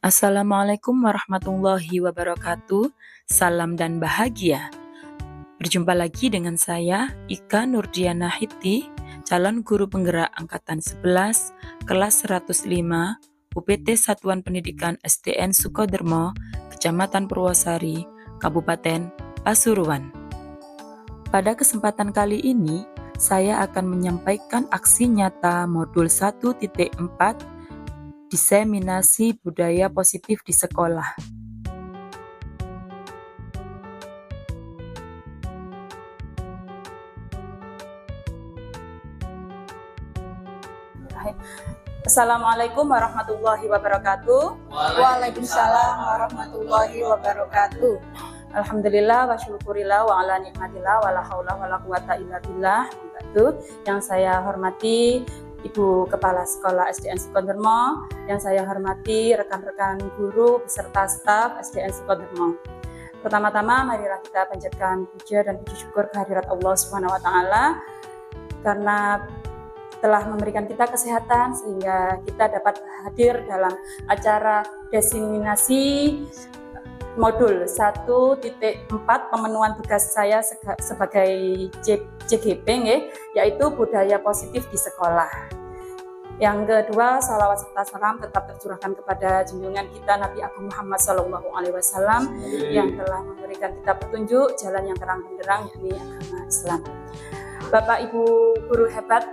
Assalamualaikum warahmatullahi wabarakatuh. Salam dan bahagia. Berjumpa lagi dengan saya, Ika Nurdiana Hiti, calon guru penggerak angkatan 11, kelas 105, UPT Satuan Pendidikan SDN Sukodermo, Kecamatan Purwosari, Kabupaten Pasuruan. Pada kesempatan kali ini, saya akan menyampaikan aksi nyata modul 1.4 Diseminasi budaya positif di sekolah. Assalamualaikum warahmatullahi wabarakatuh. Waalaikumsalam warahmatullahi wabarakatuh. Alhamdulillah wa syukurillah wa ala nikmatillah wa la haula wa la quwata illa billah. Yang saya hormati Ibu Kepala Sekolah SDN Sukodermo, yang saya hormati rekan-rekan guru beserta staf SDN Sukodermo. Pertama-tama marilah kita panjatkan puja dan puji syukur kehadirat Allah Subhanahu wa taala karena telah memberikan kita kesehatan sehingga kita dapat hadir dalam acara diseminasi modul 1.4 pemenuhan tugas saya sebagai JGP yaitu budaya positif di sekolah. Yang kedua, salawat serta salam tetap tercurahkan kepada junjungan kita Nabi Agung Muhammad SAW yang telah memberikan kita petunjuk jalan yang terang benderang, yakni agama Islam. Bapak Ibu guru hebat,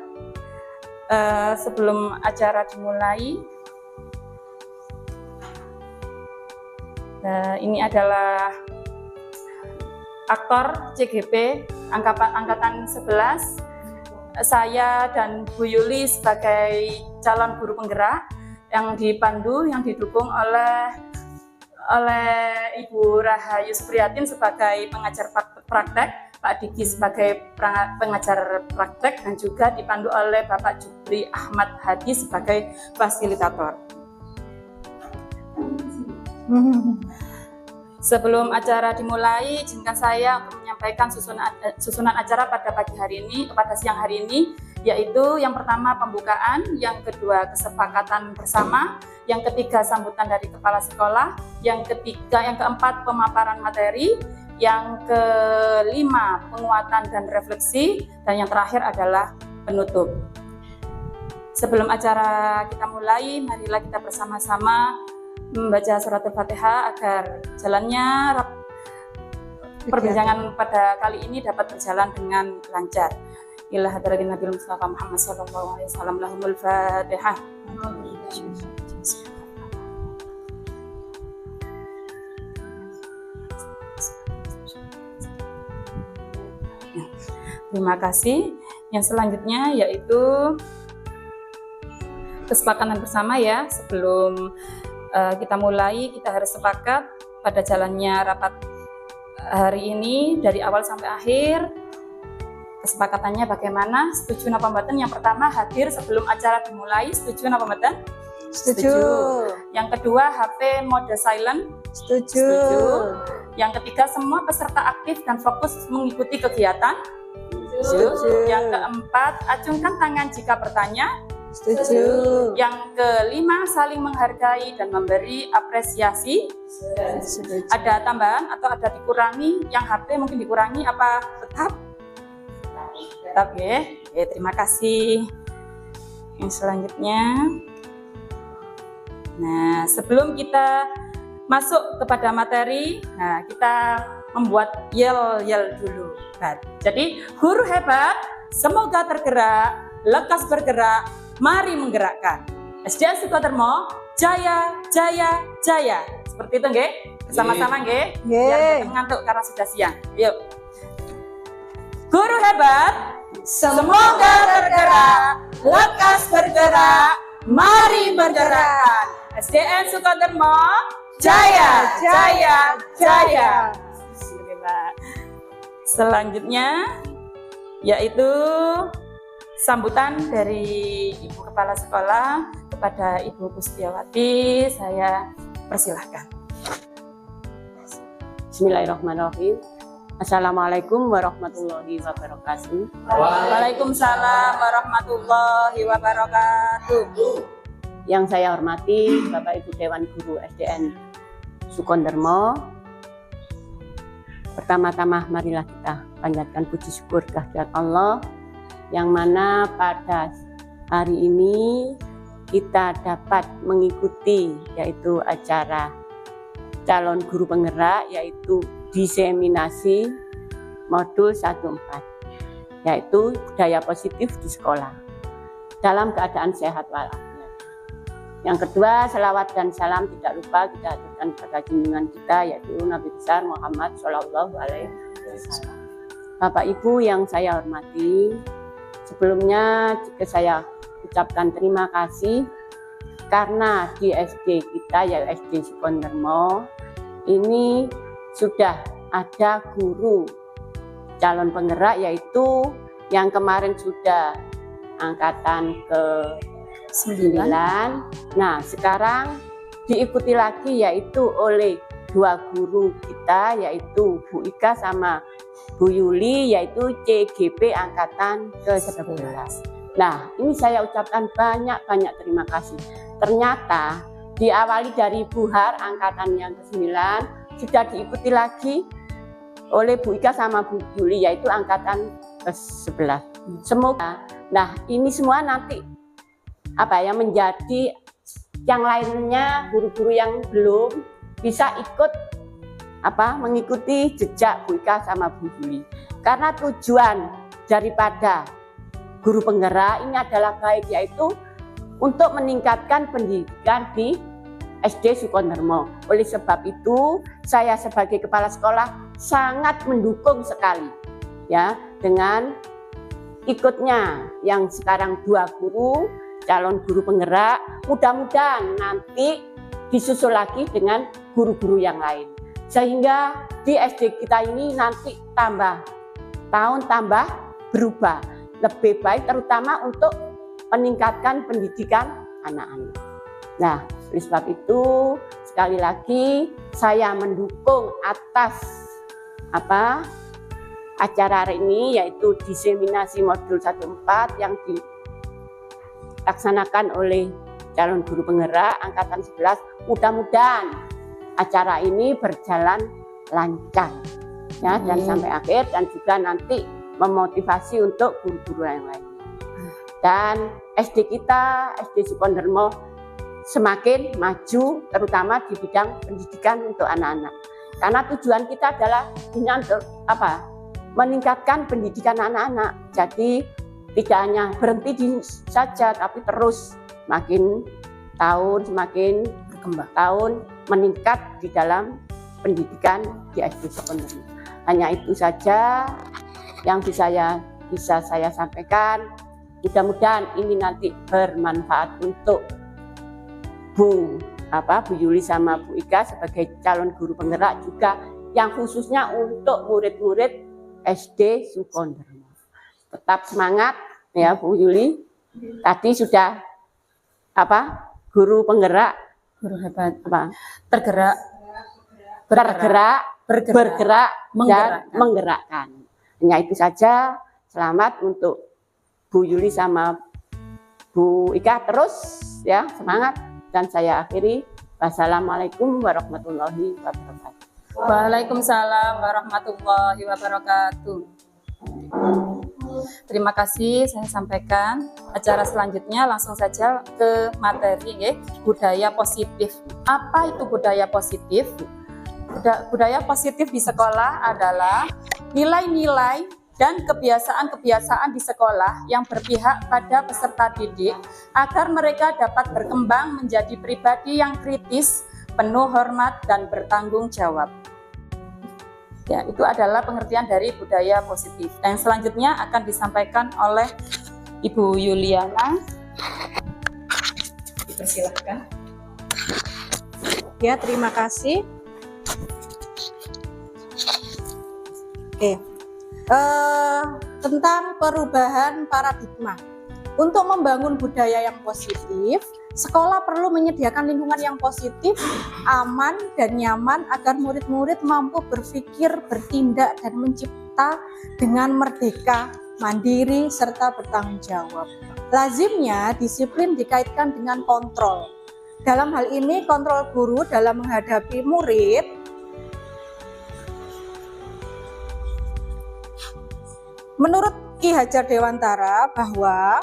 sebelum acara dimulai, ini adalah aktor CGP angkatan 11. Saya dan Bu Yuli sebagai calon guru penggerak yang dipandu, yang didukung oleh Ibu Rahayu Supriyatin sebagai pengajar praktek, Pak Diki sebagai pengajar praktek, dan juga dipandu oleh Bapak Jupri Ahmad Hadi sebagai fasilitator. Sebelum acara dimulai, izinkan saya untuk menyampaikan susunan acara pada pagi hari ini, pada siang hari ini, yaitu yang pertama pembukaan, yang kedua kesepakatan bersama, yang ketiga sambutan dari kepala sekolah, yang keempat pemaparan materi, yang kelima penguatan dan refleksi, dan yang terakhir adalah penutup. Sebelum acara kita mulai, marilah kita bersama-sama membaca surat Al-Fatihah agar jalannya perbincangan pada kali ini dapat berjalan dengan lancar. Ila hadratin Nabi Mustafa Muhammad sallallahu alaihi wasallam, lahumul Fatihah. Terima kasih. Yang selanjutnya yaitu kesepakatan bersama ya. Sebelum kita mulai, kita harus sepakat pada jalannya rapat hari ini dari awal sampai akhir. Kesepakatannya bagaimana? Setuju napa mboten? Yang pertama, hadir sebelum acara dimulai. Setuju napa mboten? Setuju. Yang kedua, HP mode silent. Setuju. Yang ketiga, semua peserta aktif dan fokus mengikuti kegiatan. Setuju. Yang keempat, acungkan tangan jika bertanya. Setuju. Yang kelima, saling menghargai dan memberi apresiasi. Setuju. Ada tambahan atau ada dikurangi? Yang HP mungkin dikurangi apa tetap? Tetap ya. Terima kasih. Yang selanjutnya, nah sebelum kita masuk kepada materi, nah kita membuat yel dulu. Jadi guru hebat, semoga tergerak, lekas bergerak, mari menggerakkan. SDN Sukodermo, jaya, jaya, jaya. Seperti itu nggih? Bersama-sama nggih? Biar ngantuk karena sudah siang. Yuk. Guru hebat, semoga tergerak, lekas bergerak, mari bergerakkan. SDN Sukodermo, jaya, jaya, jaya. Selanjutnya yaitu sambutan dari Ibu Kepala Sekolah kepada Ibu Pustiawati. Saya persilahkan. Bismillahirrahmanirrahim. Assalamualaikum warahmatullahi wabarakatuh. Waalaikumsalam warahmatullahi wabarakatuh. yang saya hormati Bapak Ibu Dewan Guru SDN Sukondarmo, pertama-tama marilah kita panjatkan puji syukur kehadirat Allah yang mana pada hari ini kita dapat mengikuti yaitu acara calon guru penggerak yaitu diseminasi modul 14 yaitu budaya positif di sekolah dalam keadaan sehat walafiat. Yang kedua, selawat dan salam tidak lupa kita haturkan kepada junjungan kita yaitu Nabi besar Muhammad Shallallahu Alaihi Wasallam. Bapak Ibu yang saya hormati, sebelumnya juga saya ucapkan terima kasih karena di SD kita yaitu SD Sukondarmo ini sudah ada guru calon penggerak yaitu yang kemarin sudah angkatan ke-9. Nah, sekarang diikuti lagi yaitu oleh 2 guru kita yaitu Bu Ika sama Bu Yuli yaitu CGP angkatan ke-11. Nah, ini saya ucapkan banyak terima kasih. Ternyata diawali dari Bu Har angkatan yang ke-9 sudah diikuti lagi oleh Bu Ika sama Bu Yuli yaitu angkatan ke-11. Semoga nah ini semua nanti menjadi yang lainnya guru-guru yang belum bisa ikut mengikuti jejak Bu Ika sama Bu Yuli. Karena tujuan daripada guru penggerak ini adalah baik yaitu untuk meningkatkan pendidikan di SD Sukondarmo. Oleh sebab itu, saya sebagai kepala sekolah sangat mendukung sekali ya dengan ikutnya yang sekarang 2 guru calon guru penggerak. Mudah-mudahan nanti disusul lagi dengan guru-guru yang lain. Sehingga di SD kita ini nanti tambah tahun tambah berubah lebih baik terutama untuk meningkatkan pendidikan anak-anak. Nah, oleh sebab itu sekali lagi saya mendukung atas acara hari ini yaitu diseminasi modul 14 yang dilaksanakan oleh calon guru penggerak angkatan 11. Mudah-mudahan acara ini berjalan lancar ya dan sampai akhir dan juga nanti memotivasi untuk guru-guru yang lain. Dan SD kita, SD Sukondarmo semakin maju terutama di bidang pendidikan untuk anak-anak. Karena tujuan kita adalah meningkatkan pendidikan anak-anak. Jadi tidak hanya berhenti saja tapi terus semakin berkembang tahun meningkat di dalam pendidikan di SD Sukondarmo. Hanya itu saja yang bisa saya sampaikan. Mudah-mudahan ini nanti bermanfaat untuk Bu Yuli sama Bu Ika sebagai calon guru penggerak juga yang khususnya untuk murid-murid SD Sukondarmo. Tetap semangat ya Bu Yuli. Tadi sudah guru penggerak, Guru hebat. Bergerak dan menggerakkan. Hanya itu saja. Selamat untuk Bu Yuli sama Bu Ika terus ya semangat. Dan saya akhiri, wassalamualaikum warahmatullahi wabarakatuh. Waalaikumsalam warahmatullahi wabarakatuh. Terima kasih saya sampaikan. Acara selanjutnya langsung saja ke materi budaya positif. Apa itu budaya positif? Budaya positif di sekolah adalah nilai-nilai dan kebiasaan-kebiasaan di sekolah yang berpihak pada peserta didik agar mereka dapat berkembang menjadi pribadi yang kritis, penuh hormat, dan bertanggung jawab. Ya, itu adalah pengertian dari budaya positif. Dan selanjutnya akan disampaikan oleh Ibu Yuliana. Dipersilahkan. Ya, terima kasih. Oke. Tentang perubahan paradigma. Untuk membangun budaya yang positif, sekolah perlu menyediakan lingkungan yang positif, aman, dan nyaman agar murid-murid mampu berpikir, bertindak, dan mencipta dengan merdeka, mandiri, serta bertanggung jawab. Lazimnya disiplin dikaitkan dengan kontrol. Dalam hal ini kontrol guru dalam menghadapi murid menurut Ki Hajar Dewantara bahwa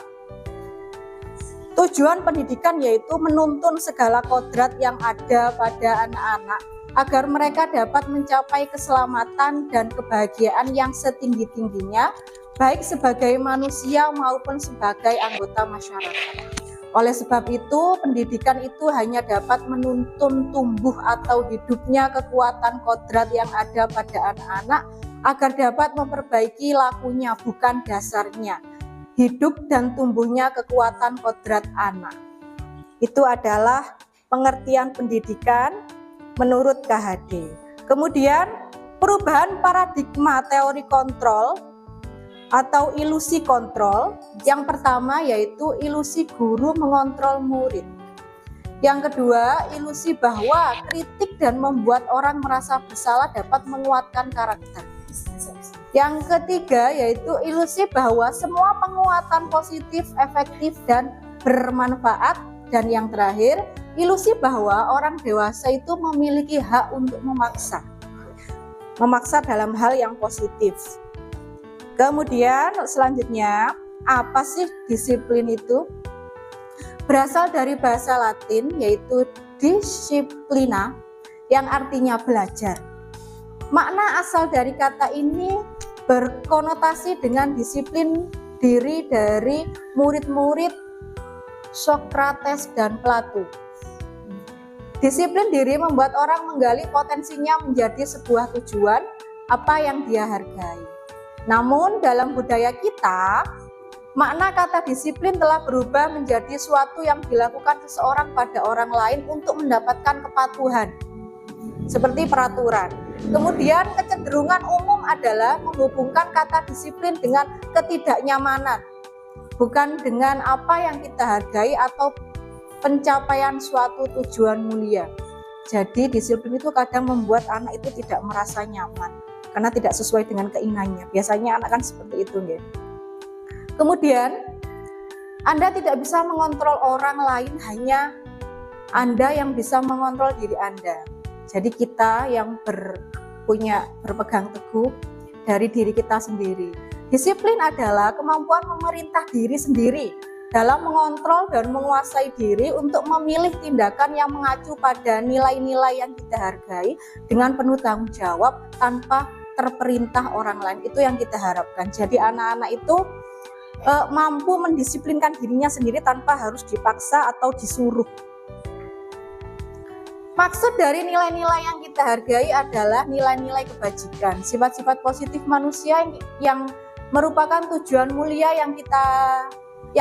tujuan pendidikan yaitu menuntun segala kodrat yang ada pada anak-anak agar mereka dapat mencapai keselamatan dan kebahagiaan yang setinggi-tingginya, baik sebagai manusia maupun sebagai anggota masyarakat. Oleh sebab itu, pendidikan itu hanya dapat menuntun tumbuh atau hidupnya kekuatan kodrat yang ada pada anak-anak agar dapat memperbaiki lakunya, bukan dasarnya. Hidup dan tumbuhnya kekuatan kodrat anak. Itu adalah pengertian pendidikan menurut KHD. Kemudian perubahan paradigma teori kontrol atau ilusi kontrol. Yang pertama yaitu ilusi guru mengontrol murid. Yang kedua, ilusi bahwa kritik dan membuat orang merasa bersalah dapat menguatkan karakter. Yang ketiga yaitu ilusi bahwa semua penguatan positif, efektif, dan bermanfaat. Dan yang terakhir, ilusi bahwa orang dewasa itu memiliki hak untuk memaksa dalam hal yang positif. Kemudian selanjutnya, apa sih disiplin itu? Berasal dari bahasa Latin yaitu disciplina yang artinya belajar. Makna asal dari kata ini berkonotasi dengan disiplin diri dari murid-murid Sokrates dan Plato. Disiplin diri membuat orang menggali potensinya menjadi sebuah tujuan apa yang dia hargai. Namun dalam budaya kita, makna kata disiplin telah berubah menjadi suatu yang dilakukan seseorang pada orang lain untuk mendapatkan kepatuhan, seperti peraturan. Kemudian kecenderungan umum adalah menghubungkan kata disiplin dengan ketidaknyamanan, bukan dengan apa yang kita hargai atau pencapaian suatu tujuan mulia. Jadi disiplin itu kadang membuat anak itu tidak merasa nyaman karena tidak sesuai dengan keinginannya. Biasanya anak kan seperti itu ya. Kemudian Anda tidak bisa mengontrol orang lain, hanya Anda yang bisa mengontrol diri Anda. Jadi kita yang berpegang teguh dari diri kita sendiri. Disiplin adalah kemampuan memerintah diri sendiri dalam mengontrol dan menguasai diri untuk memilih tindakan yang mengacu pada nilai-nilai yang kita hargai dengan penuh tanggung jawab tanpa terperintah orang lain. Itu yang kita harapkan. Jadi anak-anak itu mampu mendisiplinkan dirinya sendiri tanpa harus dipaksa atau disuruh. Maksud dari nilai-nilai yang kita hargai adalah nilai-nilai kebajikan, sifat-sifat positif manusia yang merupakan tujuan mulia yang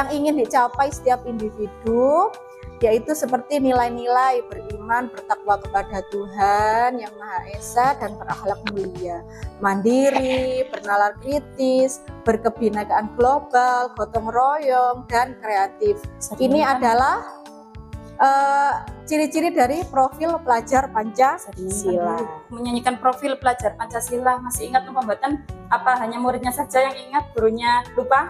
ingin dicapai setiap individu, yaitu seperti nilai-nilai beriman, bertakwa kepada Tuhan Yang Maha Esa, dan berakhlak mulia, mandiri, bernalar kritis, berkebinekaan global, gotong royong, dan kreatif. Ini adalah ciri-ciri dari profil pelajar Pancasila. Menyanyikan profil pelajar Pancasila, masih ingat pembuatan apa? Hanya muridnya saja yang ingat, gurunya lupa?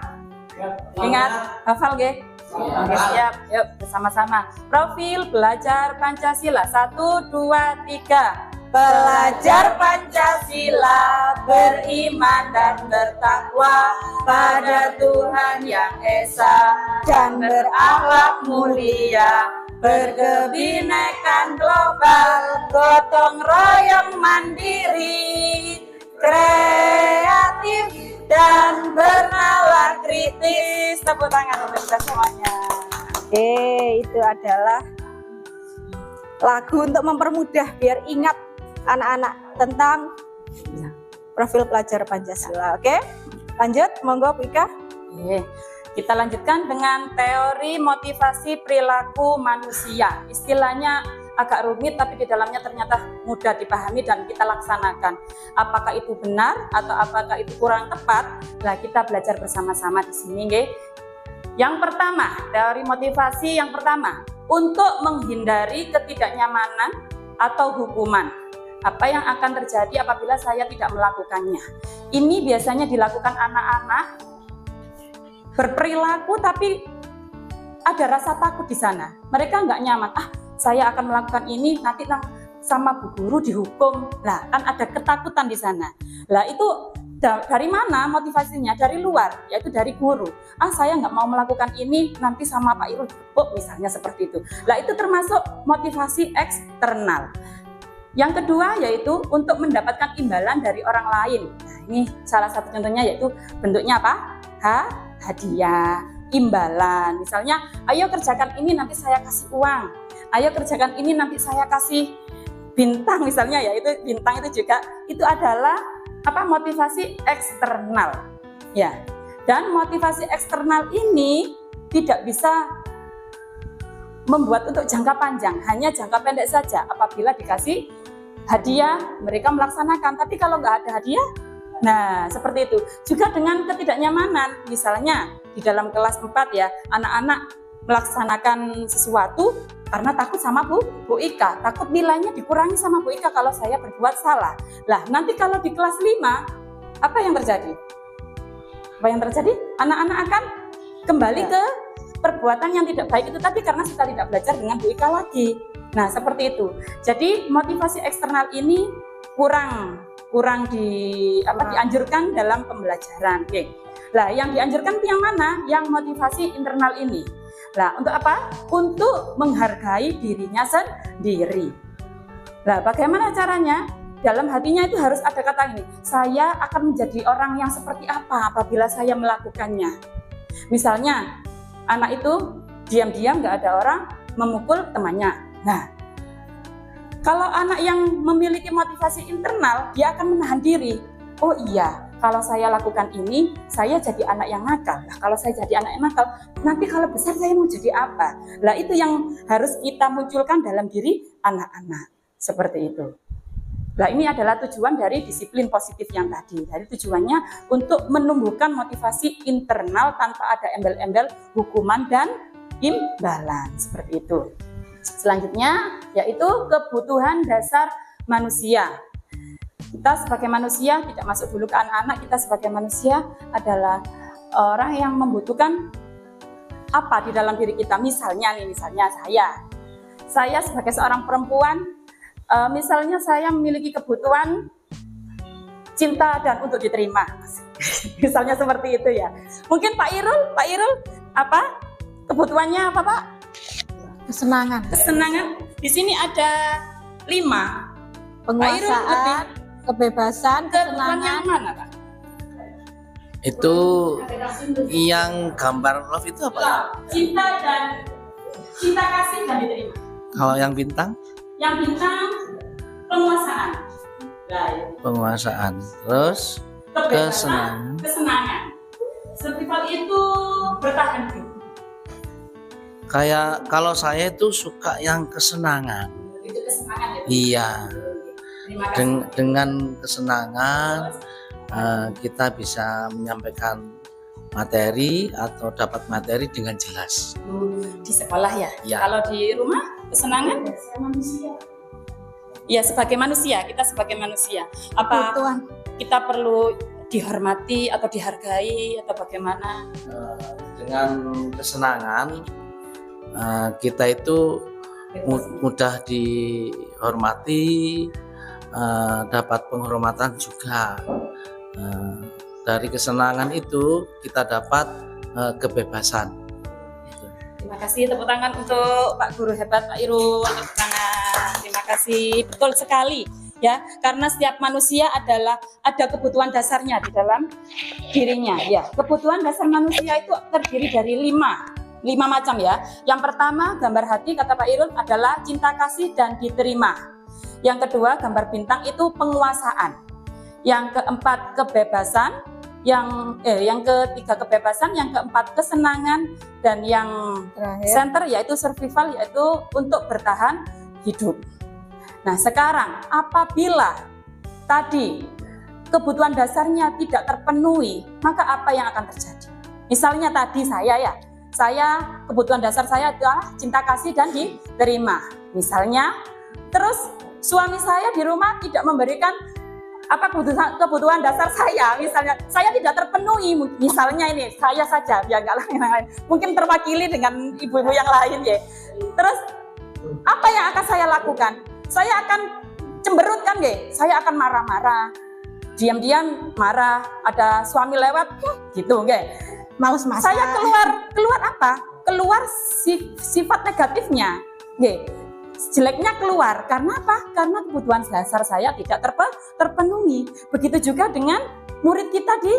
Ingat? Hafal ge? Oke, siap. Yuk bersama-sama. Profil pelajar Pancasila. 1, 2, 3. Pelajar Pancasila beriman dan bertakwa pada Tuhan Yang Esa dan berakhlak mulia, berkebinekaan global, gotong royong mandiri, kreatif dan bernalar kritis. Tepuk tangan untuk kita semuanya. Oke, itu adalah lagu untuk mempermudah biar ingat anak-anak tentang profil pelajar Pancasila. Oke, lanjut, monggo Bu Ika. Oke. Kita lanjutkan dengan teori motivasi perilaku manusia. Istilahnya agak rumit, tapi di dalamnya ternyata mudah dipahami dan kita laksanakan. Apakah itu benar atau apakah itu kurang tepat? Nah, kita belajar bersama-sama di sini, nggih. Yang pertama, teori motivasi yang pertama, untuk menghindari ketidaknyamanan atau hukuman. Apa yang akan terjadi apabila saya tidak melakukannya? Ini biasanya dilakukan anak-anak berperilaku tapi ada rasa takut di sana. Mereka nggak nyaman. Saya akan melakukan ini nanti sama Bu Guru dihukum. Lah kan ada ketakutan di sana. Lah itu dari mana motivasinya? Dari luar, yaitu dari guru. Saya nggak mau melakukan ini nanti sama Pak Irul digebuk misalnya seperti itu. Lah itu termasuk motivasi eksternal. Yang kedua yaitu untuk mendapatkan imbalan dari orang lain. Nah, ini salah satu contohnya yaitu bentuknya apa? Hadiah, imbalan. Misalnya, ayo kerjakan ini nanti saya kasih uang. Ayo kerjakan ini nanti saya kasih bintang misalnya ya. Itu bintang itu juga itu adalah motivasi eksternal. Ya. Dan motivasi eksternal ini tidak bisa membuat untuk jangka panjang, hanya jangka pendek saja. Apabila dikasih hadiah, mereka melaksanakan. Tapi kalau nggak ada hadiah, nah seperti itu. Juga dengan ketidaknyamanan, misalnya di dalam kelas 4 ya, anak-anak melaksanakan sesuatu karena takut sama Bu Ika, takut nilainya dikurangi sama Bu Ika kalau saya berbuat salah. Lah nanti kalau di kelas 5, apa yang terjadi? Apa yang terjadi? Anak-anak akan kembali ke perbuatan yang tidak baik itu tadi karena sudah tidak belajar dengan Bu Ika lagi. Nah seperti itu. Jadi motivasi eksternal ini kurang dianjurkan dalam pembelajaran. Oke. Lah yang dianjurkan itu yang mana? Yang motivasi internal ini. Lah untuk apa? Untuk menghargai dirinya sendiri. Lah bagaimana caranya? Dalam hatinya itu harus ada kata ini. Saya akan menjadi orang yang seperti apa apabila saya melakukannya. Misalnya anak itu diam-diam nggak ada orang memukul temannya. Nah, kalau anak yang memiliki motivasi internal, dia akan menahan diri. Oh iya, kalau saya lakukan ini, saya jadi anak yang nakal. Nah, kalau saya jadi anak yang nakal, nanti kalau besar saya mau jadi apa? Lah itu yang harus kita munculkan dalam diri anak-anak. Seperti itu. Nah ini adalah tujuan dari disiplin positif yang tadi. Dari tujuannya untuk menumbuhkan motivasi internal tanpa ada embel-embel hukuman dan imbalan. Seperti itu. Selanjutnya yaitu kebutuhan dasar manusia. Kita sebagai manusia, tidak masuk dulu ke anak-anak, kita sebagai manusia adalah orang yang membutuhkan apa di dalam diri kita. Misalnya saya sebagai seorang perempuan, misalnya saya memiliki kebutuhan cinta dan untuk diterima. Misalnya seperti itu ya. Mungkin Pak Irul apa? Kebutuhannya apa Pak? Kesenangan. Di sini ada 5. Penguasaan, kebebasan, Kebutuhan kesenangan. yang mana Pak? Itu yang gambar love itu apa ya? Cinta kasih dan diterima. Kalau yang bintang? Yang bintang penguasaan. Penguasaan. Terus Kesenangan. Survival itu bertahan hidup. kayak kalau saya itu suka yang kesenangan. Itu kesenangan ya. Iya. Terima kasih. Dengan kesenangan kita bisa menyampaikan materi atau dapat materi dengan jelas. Di sekolah ya. Ya. Kalau di rumah kesenangan? Ya sebagai manusia, kita sebagai manusia. Apa Kebutuhan. kita perlu dihormati atau dihargai atau bagaimana? Dengan kesenangan kita itu mudah dihormati, dapat penghormatan juga. Dari kesenangan itu kita dapat kebebasan. Terima kasih, tepuk tangan untuk Pak Guru hebat Pak Irul. Tepuk tangan. Terima kasih, betul sekali ya, karena setiap manusia ada kebutuhan dasarnya di dalam dirinya ya. Kebutuhan dasar manusia itu terdiri dari 5 macam ya. Yang pertama gambar hati kata Pak Irul adalah cinta kasih dan diterima. Yang kedua gambar bintang itu penguasaan. Yang keempat kebebasan. Yang ketiga kebebasan, yang keempat kesenangan, dan yang Terakhir. center yaitu survival, yaitu untuk bertahan hidup. Nah sekarang apabila tadi kebutuhan dasarnya tidak terpenuhi, maka apa yang akan terjadi? Misalnya tadi saya kebutuhan dasar saya adalah cinta kasih dan diterima. Misalnya, terus suami saya di rumah tidak memberikan apa kebutuhan dasar saya, misalnya saya tidak terpenuhi, misalnya ini saya saja, ya nggak lain, mungkin terwakili dengan ibu-ibu yang lain ya. Terus apa yang akan saya lakukan? Saya akan cemberut kan ya, saya akan marah-marah, diam-diam marah, ada suami lewat, gitu nggak? Males-malesan. Saya keluar apa? Keluar sifat negatifnya, nggih. Jeleknya keluar, karena apa? Karena kebutuhan dasar saya tidak terpenuhi. Begitu juga dengan murid kita di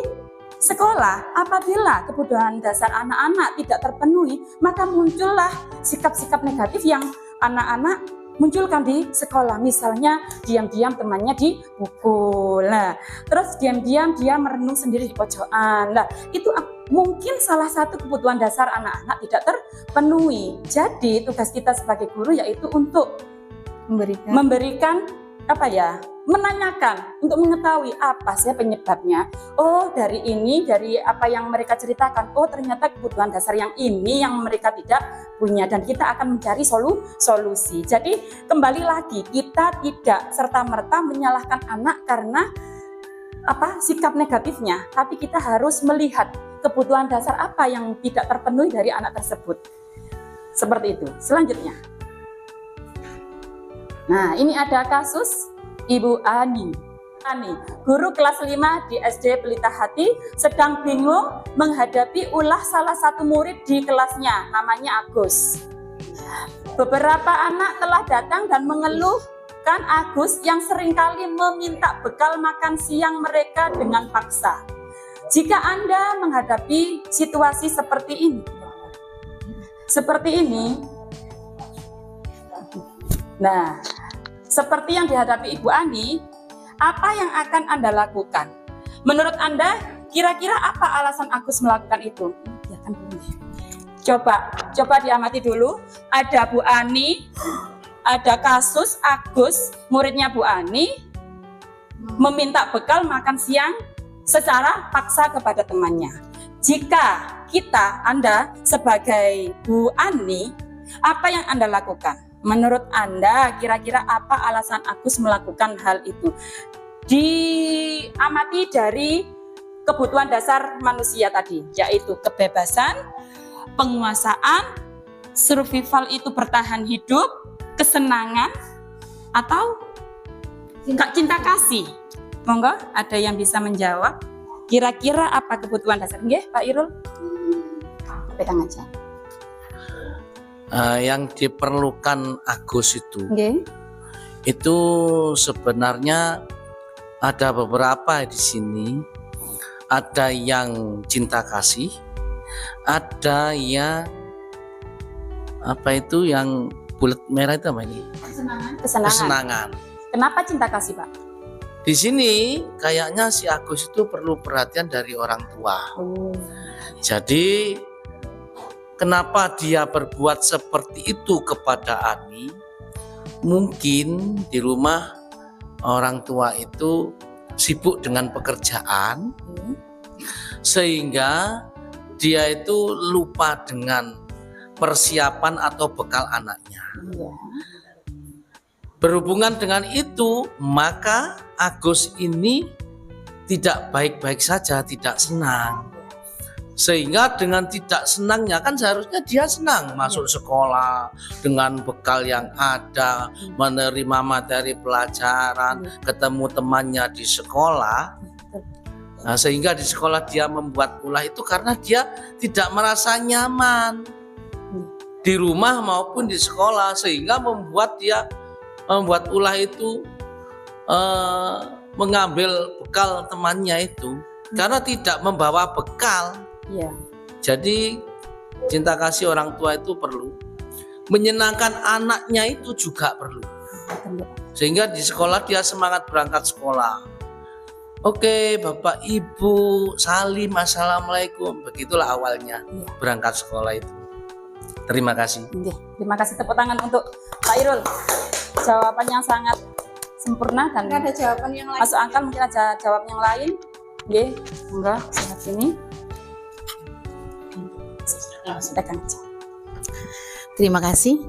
sekolah. Apabila kebutuhan dasar anak-anak tidak terpenuhi, maka muncullah sikap-sikap negatif yang anak-anak munculkan di sekolah. Misalnya diam-diam temannya dipukul, nah, terus diam-diam dia merenung sendiri di pojokan. Nah, itu mungkin salah satu kebutuhan dasar anak-anak tidak terpenuhi. Jadi tugas kita sebagai guru yaitu untuk memberikan apa ya, menanyakan untuk mengetahui apa sih penyebabnya. Oh, dari ini, dari apa yang mereka ceritakan, oh ternyata kebutuhan dasar yang ini yang mereka tidak punya, dan kita akan mencari solusi. Jadi kembali lagi, kita tidak serta-merta menyalahkan anak karena apa sikap negatifnya, tapi kita harus melihat kebutuhan dasar apa yang tidak terpenuhi dari anak tersebut. Seperti itu. Selanjutnya. Nah, ini ada kasus Ibu Ani, guru kelas 5 di SD Pelita Hati, sedang bingung menghadapi ulah salah satu murid di kelasnya, namanya Agus. Beberapa anak telah datang dan mengeluhkan Agus yang seringkali meminta bekal makan siang mereka dengan paksa. Jika Anda menghadapi situasi seperti ini, nah, seperti yang dihadapi Ibu Ani, apa yang akan Anda lakukan? Menurut Anda, kira-kira apa alasan Agus melakukan itu? Coba diamati dulu. Ada Bu Ani, ada kasus Agus, muridnya Bu Ani, meminta bekal makan siang secara paksa kepada temannya. Jika Anda sebagai Bu Ani, apa yang Anda lakukan? Menurut Anda, kira-kira apa alasan Agus melakukan hal itu? Diamati dari kebutuhan dasar manusia tadi, yaitu kebebasan, penguasaan, survival itu bertahan hidup, kesenangan, atau cinta kasih. Monggo, ada yang bisa menjawab? Kira-kira apa kebutuhan dasar? Nggih, Pak Irul? Pegang aja. Yang diperlukan Agus Nggih. itu sebenarnya ada beberapa di sini. Ada yang cinta kasih, ada yang yang bulat merah itu apa ini? Kesenangan. Kenapa cinta kasih, Pak? Di sini kayaknya si Agus itu perlu perhatian dari orang tua. Jadi kenapa dia berbuat seperti itu kepada Ani? Mungkin di rumah orang tua itu sibuk dengan pekerjaan, sehingga dia itu lupa dengan persiapan atau bekal anaknya. Berhubungan dengan itu, maka Agus ini tidak baik-baik saja, tidak senang. Sehingga dengan tidak senangnya, kan seharusnya dia senang masuk sekolah dengan bekal yang ada, menerima materi pelajaran, ketemu temannya di sekolah. Nah, sehingga di sekolah dia membuat ulah itu karena dia tidak merasa nyaman di rumah maupun di sekolah, sehingga membuat ulah itu mengambil bekal temannya itu karena tidak membawa bekal. Jadi cinta kasih orang tua itu perlu, menyenangkan anaknya itu juga perlu, sehingga di sekolah dia semangat berangkat sekolah. Oke, Bapak Ibu salim, assalamualaikum, begitulah awalnya berangkat sekolah itu. Terima kasih. Terima kasih, tepuk tangan untuk Pak Irul. Jawaban yang sangat sempurna dan Nggak ada jawaban yang lain. masuk akal. Mungkin ada jawab yang lain. Enggak, sehat sini. Terima kasih.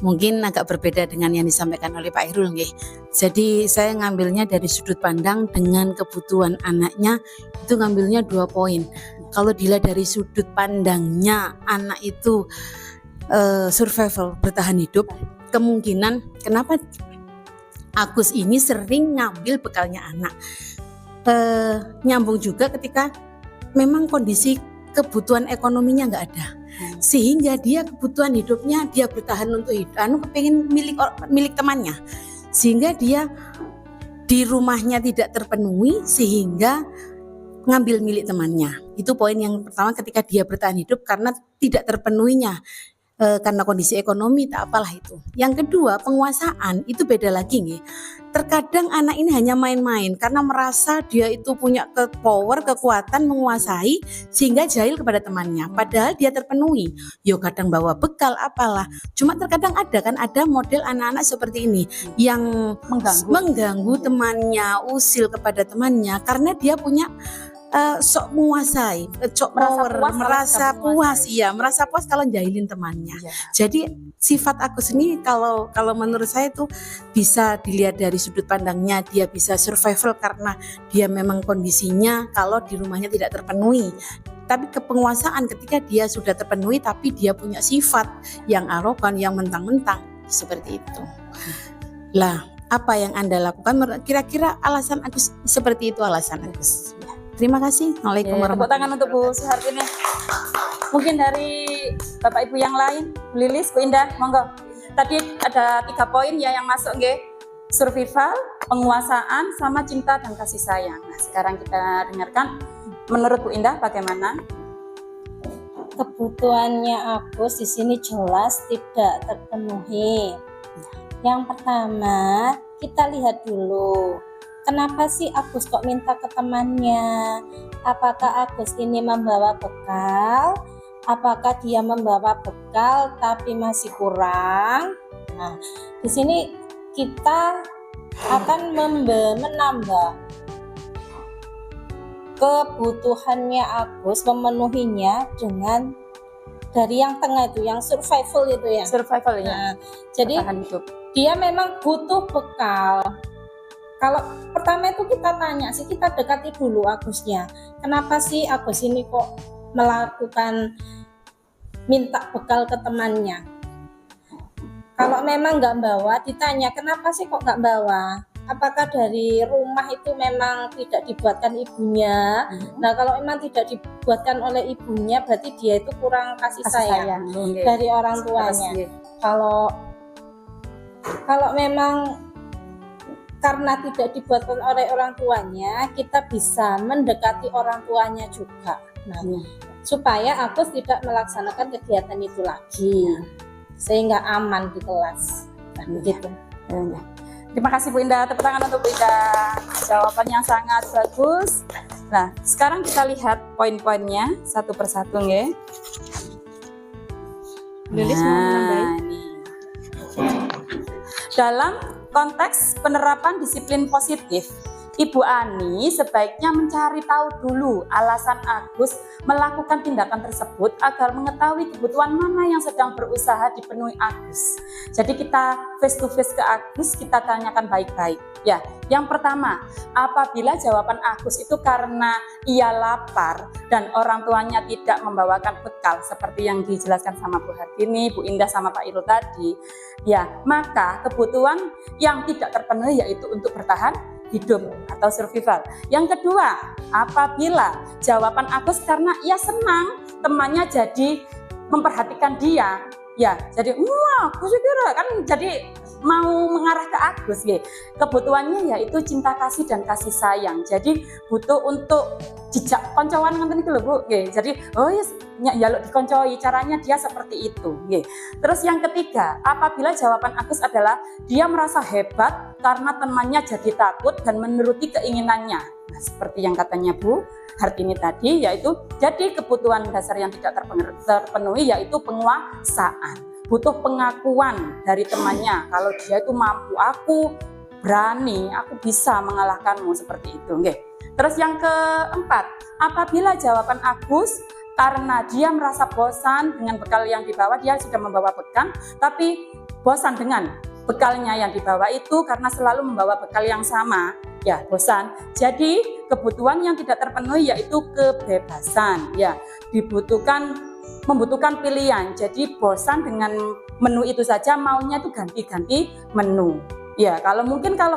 mungkin agak berbeda dengan yang disampaikan oleh Pak Irul nggih. Jadi saya ngambilnya dari sudut pandang dengan kebutuhan anaknya, itu ngambilnya 2 poin. Kalau dilihat dari sudut pandangnya anak itu survival, bertahan hidup, kemungkinan kenapa Agus ini sering ngambil bekalnya anak, nyambung juga ketika memang kondisi kebutuhan ekonominya nggak ada, sehingga dia kebutuhan hidupnya dia bertahan untuk hidup, kepengen milik temannya, sehingga dia di rumahnya tidak terpenuhi sehingga ngambil milik temannya. Itu poin yang pertama ketika dia bertahan hidup karena tidak terpenuhinya karena kondisi ekonomi tak apalah itu. Yang kedua, penguasaan itu beda lagi nih. Terkadang anak ini hanya main-main karena merasa dia itu punya power, kekuatan menguasai sehingga jahil kepada temannya. Padahal dia terpenuhi. Yo kadang bawa bekal apalah. Cuma terkadang ada model anak-anak seperti ini yang mengganggu temannya, usil kepada temannya karena dia punya sok menguasai, merasa puas kalau jahilin temannya. Ya. Jadi sifat Agus ini kalau menurut saya itu bisa dilihat dari sudut pandangnya, dia bisa survival karena dia memang kondisinya kalau di rumahnya tidak terpenuhi. Tapi kepenguasaan ketika dia sudah terpenuhi tapi dia punya sifat yang arogan, yang mentang-mentang seperti itu. Lah, apa yang Anda lakukan? Kira-kira alasan Agus seperti itu alasan Agus. Terima kasih. Assalamualaikum Tepuk tangan untuk Bu Suhartini. Mungkin dari Bapak Ibu yang lain, Bu Lilis, Bu Indah, monggo. Tadi ada 3 poin ya yang masuk nggih. Survival, penguasaan, sama cinta dan kasih sayang. Nah, sekarang kita dengarkan menurut Bu Indah bagaimana? Kebutuhannya Agus di sini jelas tidak terpenuhi. Yang pertama, kita lihat dulu. Kenapa sih Agus kok minta ke temannya? Apakah Agus ini membawa bekal? Apakah dia membawa bekal tapi masih kurang? Nah, di sini kita akan menambah kebutuhannya Agus, memenuhinya dengan dari yang tengah itu, yang survival itu ya. Survival ya. Nah, jadi bertahan hidup. Dia memang butuh bekal. Kalau pertama itu kita tanya sih, kita dekati dulu Agusnya. Kenapa sih Agus ini kok melakukan minta bekal ke temannya? Kalau memang nggak bawa, ditanya kenapa sih kok nggak bawa? Apakah dari rumah itu memang tidak dibuatkan ibunya? Nah, kalau memang tidak dibuatkan oleh ibunya, berarti dia itu kurang kasih sayang dari orang tuanya. Kalau memang karena tidak dibuatkan oleh orang tuanya, kita bisa mendekati orang tuanya juga. Nah, supaya Agus tidak melaksanakan kegiatan itu lagi, sehingga aman di kelas. Nah, begitu. Terima kasih Bu Indah, tepuk tangan untuk Bu Indah. Jawabannya sangat bagus. Nah, sekarang kita lihat poin-poinnya satu persatu nggih. Lilis mau menambahin? Ini. Dalam konteks penerapan disiplin positif, Ibu Ani sebaiknya mencari tahu dulu alasan Agus melakukan tindakan tersebut agar mengetahui kebutuhan mana yang sedang berusaha dipenuhi Agus. Jadi kita face to face ke Agus, kita tanyakan baik-baik. Ya, yang pertama, apabila jawaban Agus itu karena ia lapar dan orang tuanya tidak membawakan bekal seperti yang dijelaskan sama Bu Hartini, Bu Indah sama Pak Irul tadi, ya, maka kebutuhan yang tidak terpenuhi yaitu untuk bertahan hidup atau survival. Yang kedua, apabila jawaban Agus karena ia senang temannya jadi memperhatikan dia, ya, jadi wah, aku kira kan jadi mau mengarah ke Agus, gitu. Kebutuhannya yaitu cinta kasih dan kasih sayang. Jadi butuh untuk jejak koncoan ngenten iki lho Bu, nggih. Jadi oh ya njaluk dikoncoi, caranya dia seperti itu, nggih. Terus yang ketiga, apabila jawaban Agus adalah dia merasa hebat karena temannya jadi takut dan menuruti keinginannya. Nah, seperti yang katanya Bu Hartini tadi, yaitu jadi kebutuhan dasar yang tidak terpenuhi yaitu penguasaan. Butuh pengakuan dari temannya kalau dia itu mampu, aku berani, aku bisa mengalahkanmu, seperti itu, nggih. Terus yang keempat, apabila jawaban Agus karena dia merasa bosan dengan bekal yang dibawa, dia sudah membawa bekal, tapi bosan dengan bekalnya yang dibawa itu karena selalu membawa bekal yang sama, ya bosan. Jadi kebutuhan yang tidak terpenuhi yaitu kebebasan, ya membutuhkan pilihan. Jadi bosan dengan menu itu saja, maunya itu ganti-ganti menu. Ya, kalau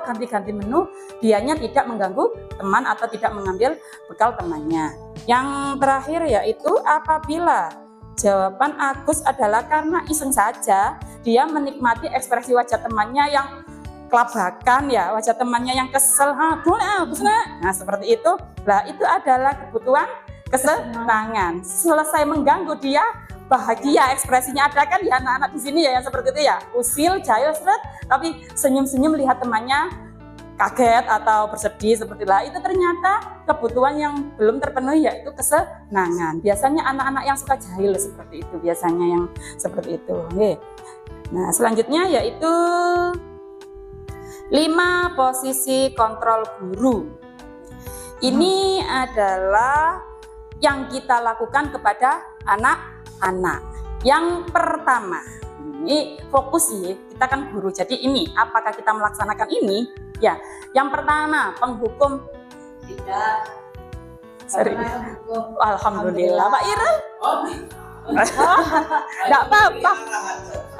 ganti-ganti menu, dianya tidak mengganggu teman atau tidak mengambil bekal temannya. Yang terakhir yaitu apabila jawaban Agus adalah karena iseng saja, dia menikmati ekspresi wajah temannya yang kelabakan, ya, wajah temannya yang kesel, nah seperti itu. Nah, itu adalah kebutuhan kesenangan. Selesai mengganggu, dia bahagia, ekspresinya ada kan ya anak-anak di sini ya yang seperti itu ya, usil, jahil, seret, tapi senyum-senyum melihat temannya kaget atau bersedih seperti itu. Itu ternyata kebutuhan yang belum terpenuhi yaitu kesenangan. Biasanya anak-anak yang suka jahil seperti itu, biasanya yang seperti itu. Oke. Nah, selanjutnya yaitu 5 posisi kontrol guru. Ini adalah yang kita lakukan kepada anak-anak. Yang pertama, ini fokus ya, kita kan guru. Jadi ini, apakah kita melaksanakan ini? Ya, yang pertama penghukum tidak. Alhamdulillah, Pak Irul. Enggak apa-apa.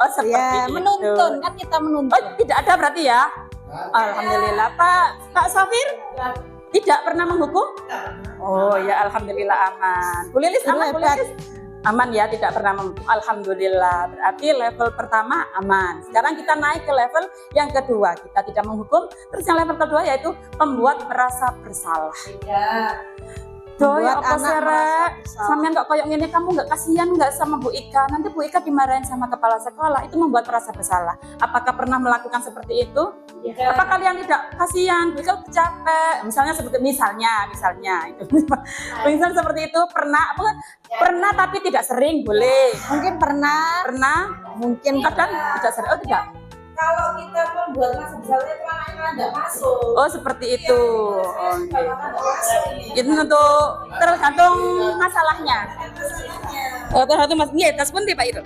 Oh, seperti Ya, itu. menuntun kan kita menuntun. Oh, tidak ada berarti ya? Alhamdulillah. Pak Safir tidak pernah menghukum? Oh ya, alhamdulillah aman. Bu Lilis aman, Bu Lilis? Aman ya, tidak pernah menghukum. Alhamdulillah. Berarti level pertama aman. Sekarang kita naik ke level yang kedua. Kita tidak menghukum. Terus yang level kedua yaitu membuat merasa bersalah. Doh ya apa serek, sampean kok koyok ngene, kamu nggak kasihan nggak sama Bu Ika? Nanti Bu Ika dimarahin sama kepala sekolah, itu membuat merasa bersalah. Apakah pernah melakukan seperti itu? Ya. Apa kalian tidak kasihan? Bu Ika capek, misalnya itu, misal seperti itu pernah tapi tidak sering, boleh. Mungkin pernah, mungkin Kadang tidak sering, oh tidak. Kalau kita membuat masa bersalah itu anaknya nggak masuk. Oh seperti itu. Oh, itu untuk tergantung masalahnya. Oh tergantung masalahnya. Tas pun Pak itu.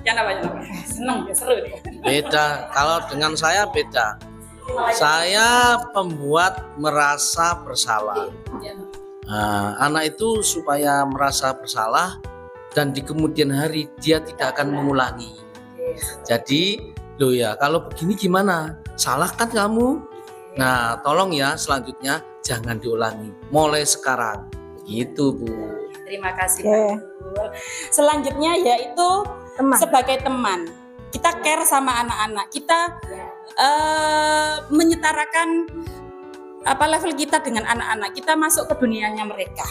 Jangan apa. Seneng, seru. Beda, kalau dengan saya beda. Saya pembuat merasa bersalah. Nah, anak itu supaya merasa bersalah dan di kemudian hari dia tidak akan mengulangi. Jadi loh ya, kalau begini gimana? Salah kan kamu? Nah, tolong ya selanjutnya jangan diulangi. Mulai sekarang. Gitu, Bu. Terima kasih, Pak. Selanjutnya yaitu sebagai teman. Kita care sama anak-anak. Kita menyetarakan level kita dengan anak-anak. Kita masuk ke dunianya mereka.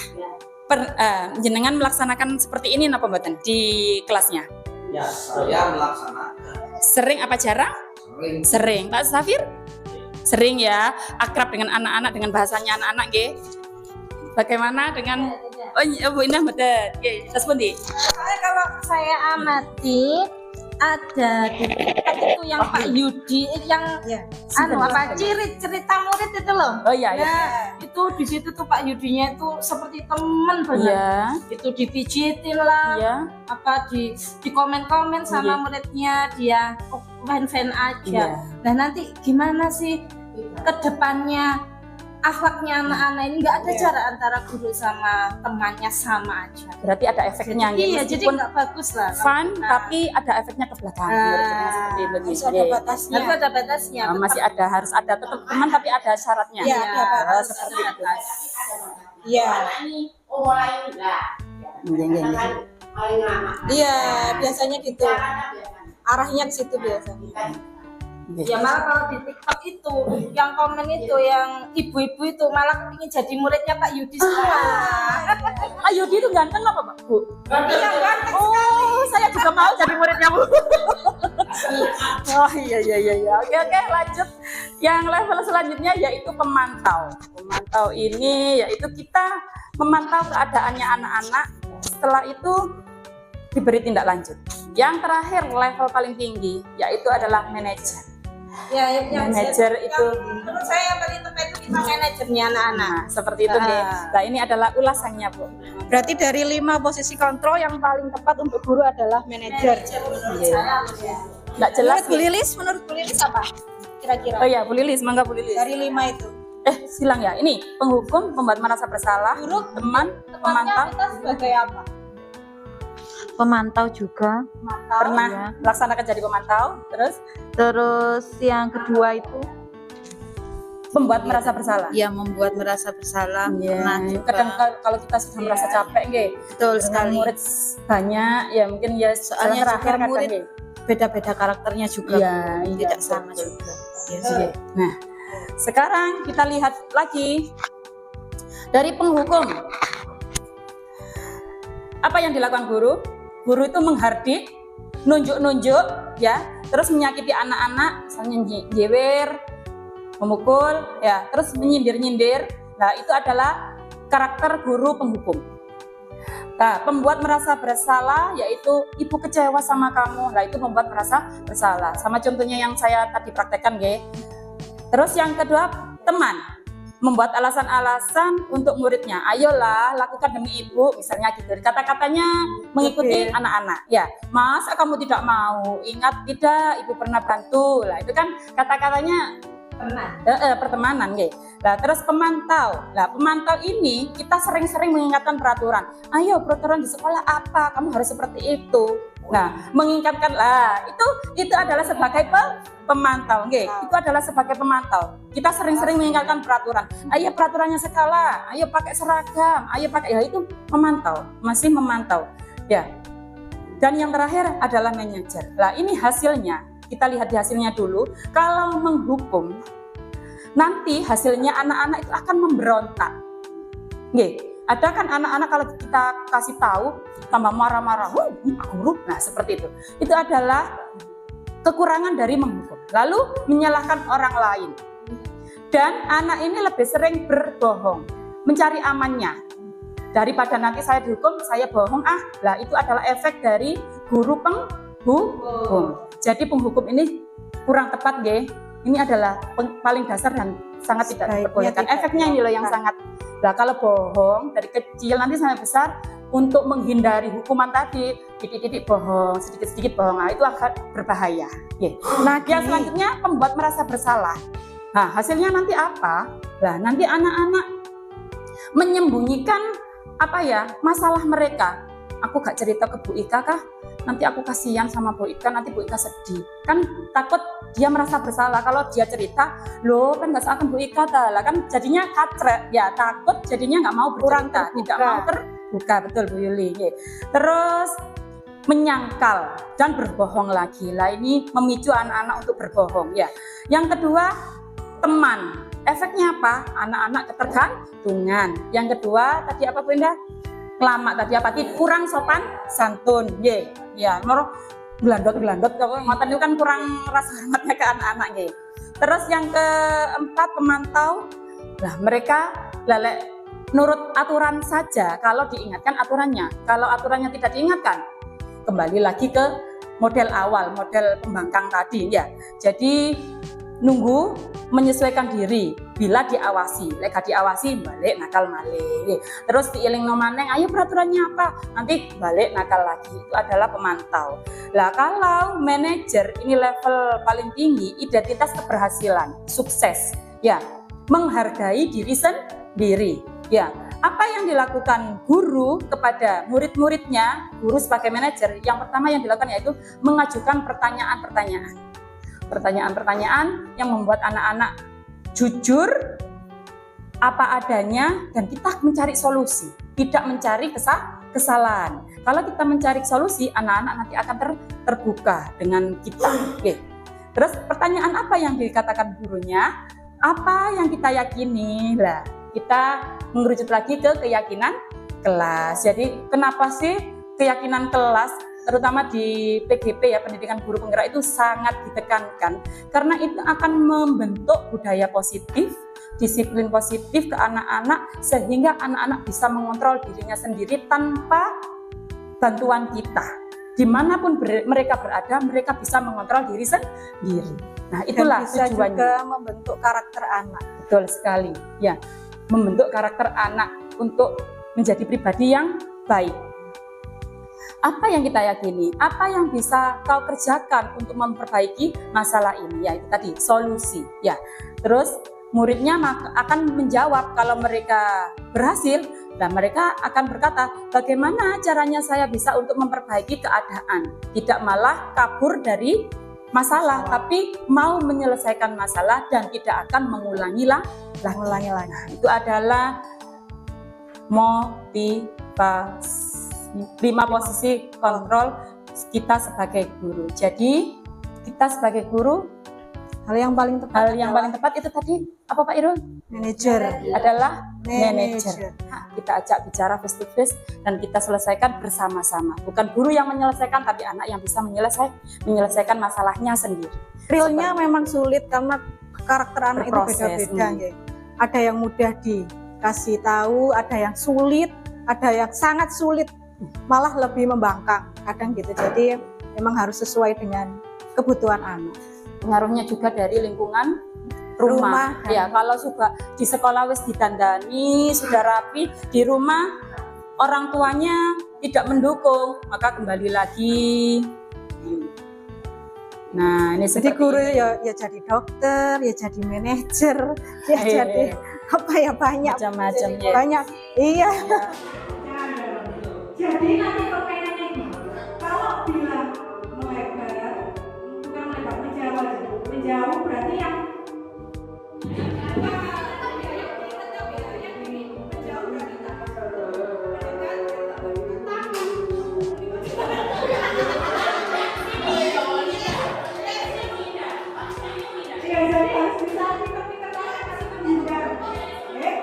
Jenengan melaksanakan seperti ini napa mboten di kelasnya? Ya, saya melaksanakan. Sering apa jarang? Sering. Pak Safir? Sering ya, akrab dengan anak-anak, dengan bahasanya anak-anak nggih. Bagaimana dengan Bu Indah mboten? Nggih, terus pundi? Kalau saya amati ada di TikTok itu yang Pak Yudi yang cerita murid itu loh. Oh iya. Itu di situ tuh Pak Yudinya itu seperti teman banget. Iya. Itu dipijitin lah. Iya. Di komen-komen sama muridnya, dia fan-fan aja. Iya. Nah, nanti gimana sih ke depannya akhlaknya anak-anak ini? Nggak ada jarak antara guru sama temannya, sama aja. Berarti ada efeknya gitu. Iya, jadi nggak bagus lah. Fun, tapi ada efeknya ke belakang. Seperti itu. Masih ada batasnya. Harus ada batasnya. Masih ada, harus ada tetap teman tapi ada syaratnya. Iya, ada batas. Seperti itu. Iya. Iya, biasanya gitu. Arahnya ke situ biasanya. Ya malah kalau di TikTok itu yang komen itu yang ibu-ibu itu malah kepingin jadi muridnya Pak Yudi semua. Pak Yudi itu ganteng apa Pak Bu? Iya ganteng. Oh, saya juga mau jadi muridnya Bu. Oh iya. Oke, lanjut. Yang level selanjutnya yaitu pemantau. Pemantau ini yaitu kita memantau keadaannya anak-anak. Setelah itu diberi tindak lanjut. Yang terakhir level paling tinggi yaitu adalah manajer. Ya, yang manajer itu menurut saya yang paling tepat itu kita manajernya anak-anak. Nah, seperti itu deh. Nah, ini adalah ulasannya, Bu. Berarti dari 5 posisi kontrol yang paling tepat untuk guru adalah manajer. Menurut saya. Nggak jelas. Menurut Bu Lilis apa? Kira-kira Oh ya, Bu Lilis, mangga Bu Lilis. dari 5 itu. Silang ya. Ini penghukum, pembuat merasa bersalah, Guru, teman, pemantau. Kita sebagai apa? Pemantau juga. Pernah Iya. melaksanakan jadi pemantau. Terus yang kedua itu Pembuat merasa bersalah. ya membuat merasa bersalah. Pernah juga. Kadang kalau kita sudah Iya. merasa capek, nggih. Betul Dengan sekali. murid banyak, ya mungkin ya Soalnya terakhir juga kadang, murid nggih. beda-beda karakternya juga. Iya, Bu. iya, Tidak betul, sama betul. juga. Ya, Oke. Nah, sekarang kita lihat lagi dari penghukum. Apa yang dilakukan guru? Guru itu menghardik, nunjuk-nunjuk, ya, terus menyakiti anak-anak, misalnya jewer, memukul, ya, terus menyindir-nyindir. Nah, itu adalah karakter guru penghukum. Nah, pembuat merasa bersalah yaitu ibu kecewa sama kamu. Nah, itu membuat merasa bersalah. Sama contohnya yang saya tadi praktekkan, nggih. Terus yang kedua, teman membuat alasan-alasan untuk muridnya. Ayolah, lakukan demi ibu, misalnya gitu. Kata-katanya mengikuti anak-anak. Ya, masa kamu tidak mau? Ingat tidak, ibu pernah bantu. Lah, itu kan kata-katanya pertemanan, nggih. Nah, terus pemantau. Nah, pemantau ini kita sering-sering mengingatkan peraturan. Ayo, peraturan di sekolah apa? Kamu harus seperti itu. Nah, mengingatkan lah, itu adalah sebagai pemantau, nggih. Itu adalah sebagai pemantau. Kita sering-sering mengingatkan peraturan. Ayo peraturannya skala, ayo pakai seragam, ayo pakai, ya itu memantau, masih memantau. Ya. Dan yang terakhir adalah manajer. Nah, ini hasilnya. Kita lihat di hasilnya dulu. Kalau menghukum, nanti hasilnya anak-anak itu akan memberontak. Nggih, ada kan anak-anak kalau kita kasih tahu tambah marah-marah, guru. Nah, seperti itu. Itu adalah kekurangan dari menghukum. Lalu menyalahkan orang lain. Dan anak ini lebih sering berbohong, mencari amannya. Daripada nanti saya dihukum, saya bohong Lah, itu adalah efek dari guru penghukum. Jadi penghukum ini kurang tepat, nggih. Ini adalah paling dasar dan sangat tidak diperbolehkan. Efeknya ini loh yang sangat. Nah, kalau bohong dari kecil nanti sampai besar untuk menghindari hukuman tadi, titik-titik bohong, sedikit-sedikit bohong, itu akan berbahaya. Nggih. Nah, yang selanjutnya pembuat merasa bersalah. Nah, hasilnya nanti apa? Nah, nanti anak-anak menyembunyikan masalah mereka. Aku gak cerita ke Bu Ika kah? Nanti aku kasihan sama Bu Ika, nanti Bu Ika sedih. Kan takut dia merasa bersalah. Kalau dia cerita, loh kan gak seakan Bu Ika lah kan jadinya kacret. Ya takut jadinya gak mau bercerita, tidak mau terbuka. Betul Bu Yuli. Terus menyangkal dan berbohong lagi. Lah ini memicu anak-anak untuk berbohong. Ya. Yang kedua, teman. Efeknya apa? Anak-anak ketergantungan. Yang kedua tadi apa Bu Indah? Lama tadi apa? Kurang sopan santun. Ya, moro gelandot kalau ngoten itu kan kurang rasa hormatnya ke anak-anak nggih. Terus yang keempat pemantau. Lah mereka lalek nurut aturan saja kalau diingatkan aturannya. Kalau aturannya tidak diingatkan, kembali lagi ke model awal, model pembangkang tadi ya. Jadi nunggu menyesuaikan diri bila diawasi, lek diawasi balik nakal malih. Terus diiling nomaneng, ayo peraturannya apa? Nanti balik nakal lagi. Itu adalah pemantau. Lah kalau manajer ini level paling tinggi, identitas keberhasilan, sukses, ya menghargai diri sendiri, ya. Apa yang dilakukan guru kepada murid-muridnya, guru sebagai manajer, yang pertama yang dilakukan yaitu mengajukan pertanyaan-pertanyaan yang membuat anak-anak jujur apa adanya dan kita mencari solusi, tidak mencari kesalahan. Kalau kita mencari solusi, anak-anak nanti akan terbuka dengan kita. Oke. Terus pertanyaan apa yang dikatakan gurunya? Apa yang kita yakini? Lah, kita mengerucut lagi ke keyakinan kelas. Jadi kenapa sih keyakinan kelas terutama di PGP ya, pendidikan guru penggerak itu sangat ditekankan karena itu akan membentuk budaya positif, disiplin positif ke anak-anak sehingga anak-anak bisa mengontrol dirinya sendiri tanpa bantuan kita. Dimanapun mereka berada, mereka bisa mengontrol diri sendiri. Nah, itulah bisa tujuannya. juga membentuk karakter anak. Betul sekali, ya, membentuk karakter anak untuk menjadi pribadi yang baik. apa yang kita yakini, apa yang bisa kau kerjakan untuk memperbaiki masalah ini, ya itu tadi solusi ya. Terus muridnya akan menjawab, kalau mereka berhasil dan mereka akan berkata, bagaimana caranya saya bisa untuk memperbaiki keadaan, tidak malah kabur dari masalah, tapi mau menyelesaikan masalah dan tidak akan mengulangi lagi. Nah, itu adalah motivasi. 5 posisi kontrol kita sebagai guru. Jadi kita sebagai guru, Hal yang paling tepat itu tadi apa Pak Irul? manajer. Adalah manajer. Kita ajak bicara face to face dan kita selesaikan bersama-sama. Bukan guru yang menyelesaikan, tapi anak yang bisa menyelesaikan masalahnya sendiri. Realnya memang sulit karena karakter anak itu Berproses, beda-beda. Ya. Ada yang mudah dikasih tahu, ada yang sulit, ada yang sangat sulit, malah lebih membangkang kadang gitu. Jadi memang harus sesuai dengan kebutuhan anak. Pengaruhnya juga dari lingkungan rumah. Ya, kalau sudah di sekolah wis ditandani, sudah rapi, di rumah orang tuanya tidak mendukung, maka kembali lagi. Nah, ini Jadi seperti guru ini. ya jadi dokter, ya jadi manajer, ya jadi apa ya, banyak Macam-macam ya. banyak. Iya. Jadi nanti permainannya ini, kalau bilang melebar, bukan melebar, menjauh berarti yang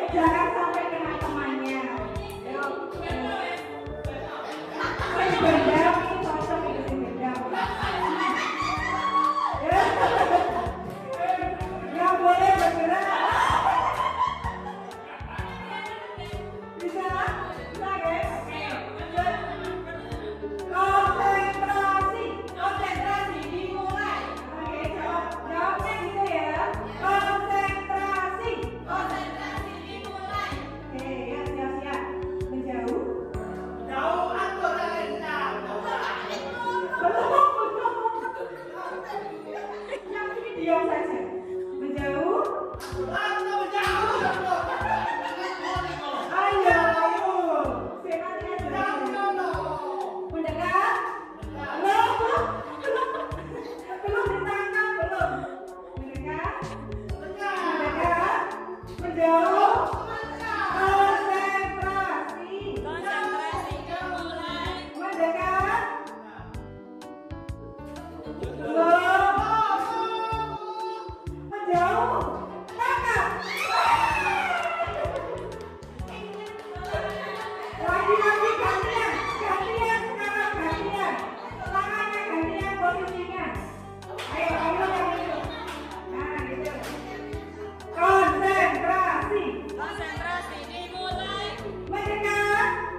jangan sampai kena temannya. Berdam, cocok itu berdam. Nggak boleh bergerak. Bisa? Bisa guys? Konsentrasi dimulai. Oke, jawabnya gitu ya. Konsentrasi dimulai. Oke, ya siap-siap. Menjauh. Yang ini diam saja. Menjauh. Ayo. Semangatnya dulu. Mendekat. Belum ditangkap, belum. Mendekat. Menjauh. Mendekat. Menjauh. Tangkap. Lagi-lagi gantian sekarang gantian. Tangannya gantian posisinya. Ayo yang itu. Nah gitu. Konsentrasi dimulai. Mendekat.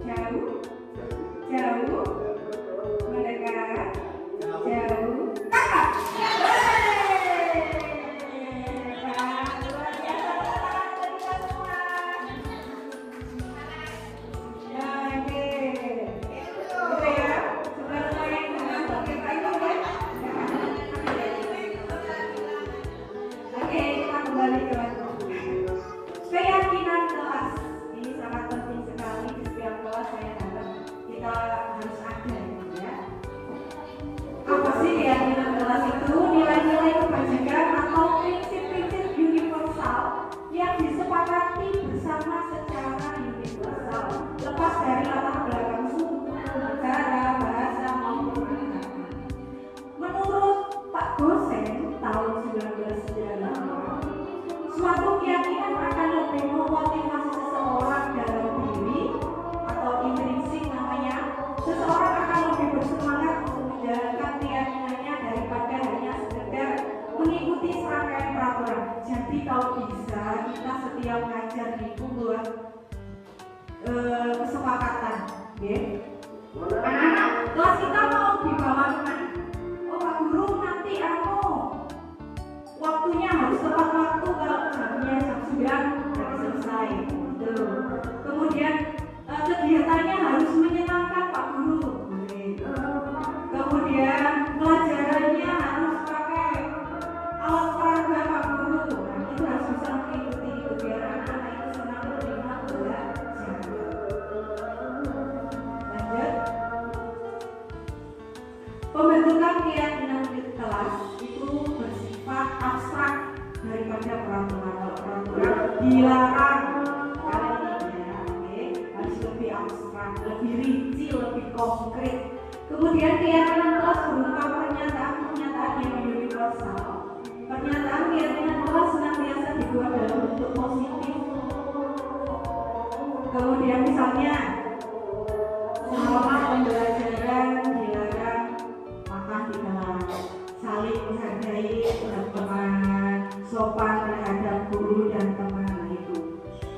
Jauh. Mendekat. Jauh. Tangkap. Keyakinan kelas ini sangat penting sekali di setiap kelas saya datang. Kita harus ada ya. Apa sih keyakinan kelas itu? Nilai-nilai kebajikan atau prinsip-prinsip universal yang disepakati bersama secara universal, lepas dari latar belakang suku, negara, bahasa maupun agama. Menurut Pak dosen tahun 1995, suatu keyakinan akan lebih memotivasi seseorang dalam diri atau intrinsik namanya. Seseorang akan lebih bersemangat untuk menjalankan keyakinannya daripada hanya sekedar mengikuti serangkaian peraturan. Jadi kalau bisa kita setiap ngajar itu buat kesepakatan, ya. Anak-anak kelas kita mau dibawa kemana? Oh Pak Guru, nanti waktunya harus tepat waktu, kalau jamnya jam 9 harus selesai. Gitu. Kemudian kegiatannya harus menyenangkan Pak Guru. harus terang, lebih rinci, lebih konkret. Kemudian keyakinan kelas berupa pernyataan yang universal. Pernyataan keyakinan kelas senantiasa dibuat dalam bentuk positif. Kemudian misalnya selama pembelajaran dilarang makan di kelas, saling menghargai teman, sopan terhadap guru dan teman itu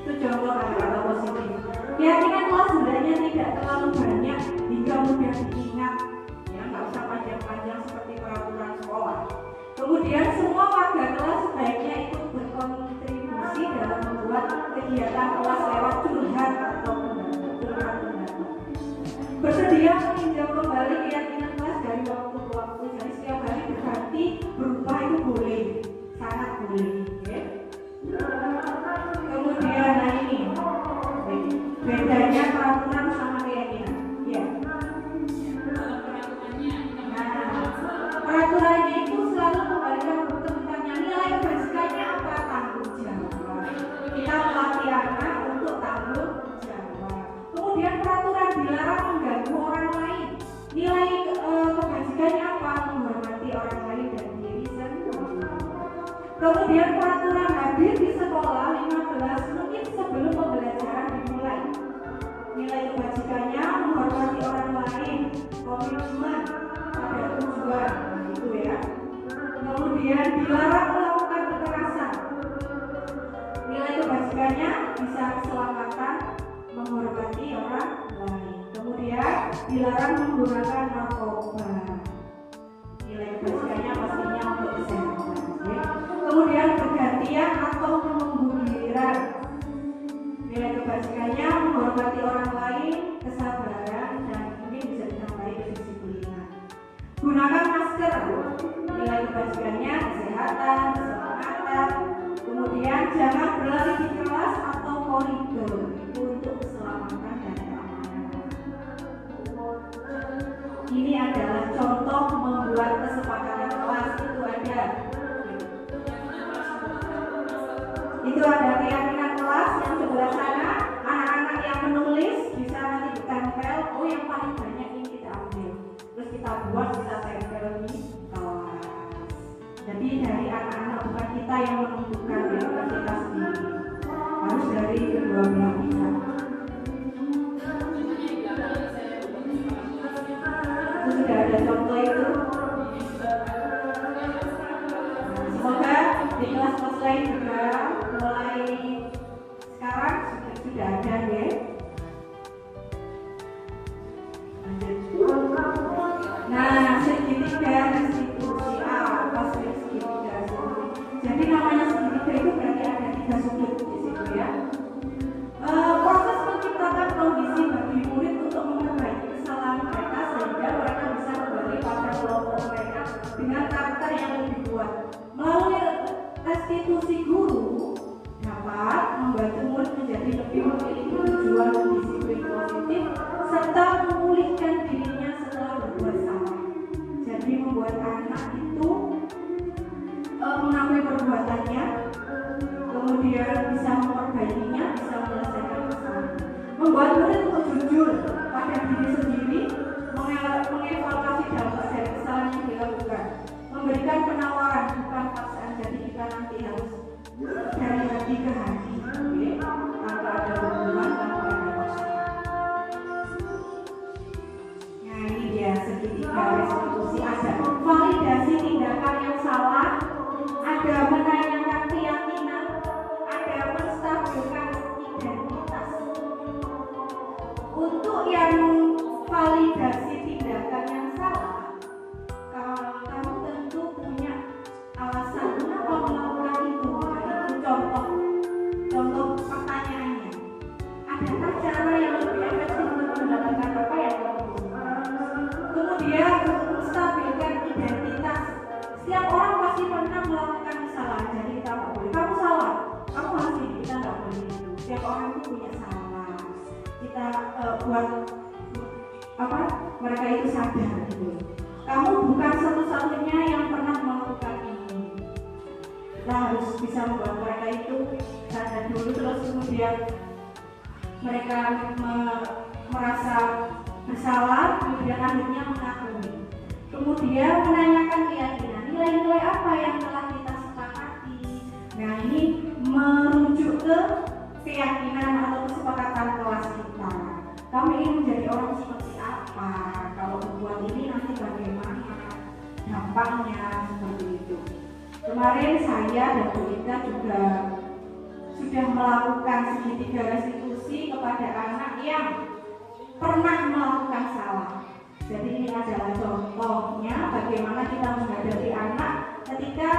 contoh kata-kata positif. Keyakinan kelas sebenarnya tidak terlalu banyak hingga mudah diingat, ya nggak usah panjang-panjang seperti peraturan sekolah. Kemudian semua warga kelas sebaiknya ikut berkontribusi dalam membuat kegiatan kelas lewat curhat atau pendapat. Bersedia meninjau kembali keyakinan kelas dari waktu ke waktu, jadi setiap hari berganti berubah itu boleh, sangat boleh. Okay? Kemudian nah ini bedanya peraturan sama keyakinan. Ya. Peraturannya itu selalu kembalikan tentangnya nilai kebajikannya apa, tanggung jawab. Kita melatih anak untuk tanggung jawab. Kemudian peraturan dilarang mengganggu orang lain. Nilai kebajikannya apa, menghormati orang lain dan diri sendiri. Kemudian peraturan hadir di sekolah 15 menit sebelum pembelajaran dimulai. Nilai kebajikannya menghormati orang lain, komitmen pada tujuan, itu ya. Kemudian dilarang melakukan kekerasan. Nilai kebajikannya bisa keselamatan, menghormati orang lain. Kemudian dilarang menggunakan narkoba. Nilai kebajikannya pastinya untuk kesehatan. Ya. Kemudian bergantian atau menunggu giliran. Nilai kebajikannya menghormati orang lain, kesabaran, dan mungkin bisa ditambahi kedisiplinan. Gunakan masker. Nilai kebajikannya kesehatan, keselamatan. Kemudian jangan berlari di kelas atau koridor, itu untuk keselamatan dan keamanan. Ini adalah contoh membuat kesepakatan kelas, itu ada keyakinan kelas yang sebelah sana. Anak-anak yang menulis bisa nanti ditempel. Oh, yang paling banyak ini kita ambil, terus kita buat, kita tempel di kelas. Jadi dari anak-anak, bukan kita yang menentukan, bukan kita sendiri, harus dari kedua belah pihak. Itu sudah ada contoh itu. Semoga di kelas-kelas lain juga mulai sekarang sudah ada ya. Nah, segitiga restitusi apa segitiga? Jadi namanya segitiga itu berarti ada 3 sudut di situ ya. Proses menciptakan kondisi bagi murid untuk memperbaiki kesalahan mereka sehingga mereka bisa kembali pada kelompok mereka dengan karakter yang lebih kuat. Melalui restitusi guru dapat membantu murid menjadi lebih memiliki tujuan disiplin positif serta memulihkan dirinya setelah berbuat salah. Jadi membuat anak itu mengakui perbuatannya, kemudian bisa memperbaikinya, bisa menyelesaikan masalah. Membuat murid untuk jujur pada diri sendiri, mengevaluasi dampak dari kesalahan yang dilakukan, memberikan penawaran bukan paksaan. Jadi kita nanti harus dari hati ke hati, okay? Tanpa ada hubungan, tanpa ada paksaan. Nah ini dia segitiga restitusi. Ada validasi tindakan yang salah, ada menanyakan keyakinan, ada menstabilkan identitas. Untuk yang validasi tindakan yang salah, kamu tentu punya alasan kenapa melakukan itu. Nah, itu contoh pertanyaannya. Adakah cara yang lebih efektif untuk mendapatkan apa yang kamu butuhkan? Kemudian untuk menstabilkan identitas. Setiap orang pasti pernah melakukan kesalahan. Jadi kita nggak boleh, kamu salah, kamu harus ini, kita nggak boleh itu. Setiap orang itu punya salah. Kita buat apa? Mereka itu sadar gitu. Kamu bukan satu-satunya yang pernah melakukan ini. Kita harus bisa membuat mereka itu sadar dulu, terus kemudian mereka kemudian akhirnya mengakui. Kemudian menanyakan keyakinan, nilai-nilai apa yang telah kita sepakati. Nah, ini merujuk ke keyakinan atau kesepakatan kelas kita. Kami ingin menjadi orang seperti apa? Kalau berbuat ini nanti bagaimana dampaknya, seperti itu. Kemarin saya dan Bu Ida juga sudah melakukan segitiga restitusi kepada anak yang pernah melakukan salah. Jadi ini adalah contohnya bagaimana kita menghadapi anak ketika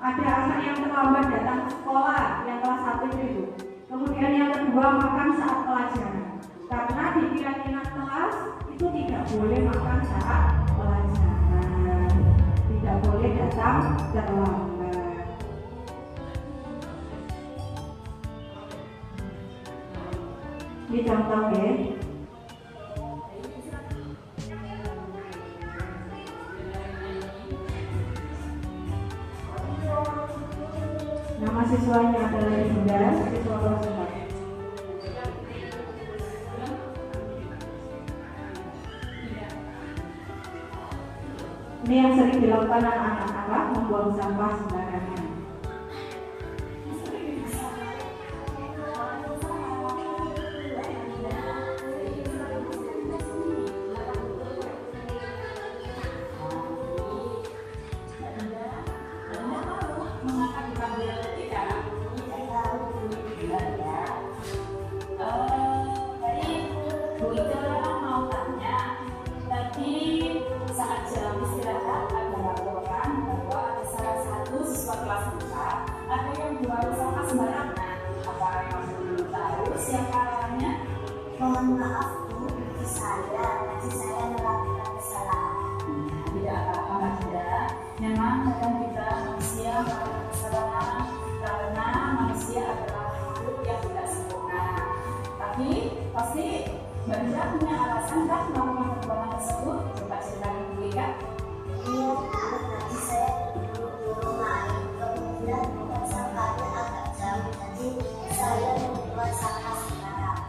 ada anak yang terlambat datang ke sekolah yang kelas 1 itu. Kemudian yang kedua makan saat pelajaran. Karena di keyakinan kelas itu tidak boleh makan saat pelajaran. Tidak boleh datang terlambat. Ini contoh ya. Nama siswanya adalah Dinda, siswa kelas 4. Ini yang sering dilakukan anak-anak, membuang sampah sembarangan. Mohon maaf Bu, bagi saya melakukan kesalahan. Tidak apa-apa Mbak Dinda. Memang kadang kita manusia melakukan kesalahan karena manusia adalah makhluk yang tidak sempurna. Tapi pasti Mbak Dinda punya alasan kan melakukan perbuatan tersebut? Coba ceritakan dulu ya. Iya Bu, tadi saya buru-buru main, kemudian buang sampahnya agak jauh, jadi saya membuat sampah sembarangan.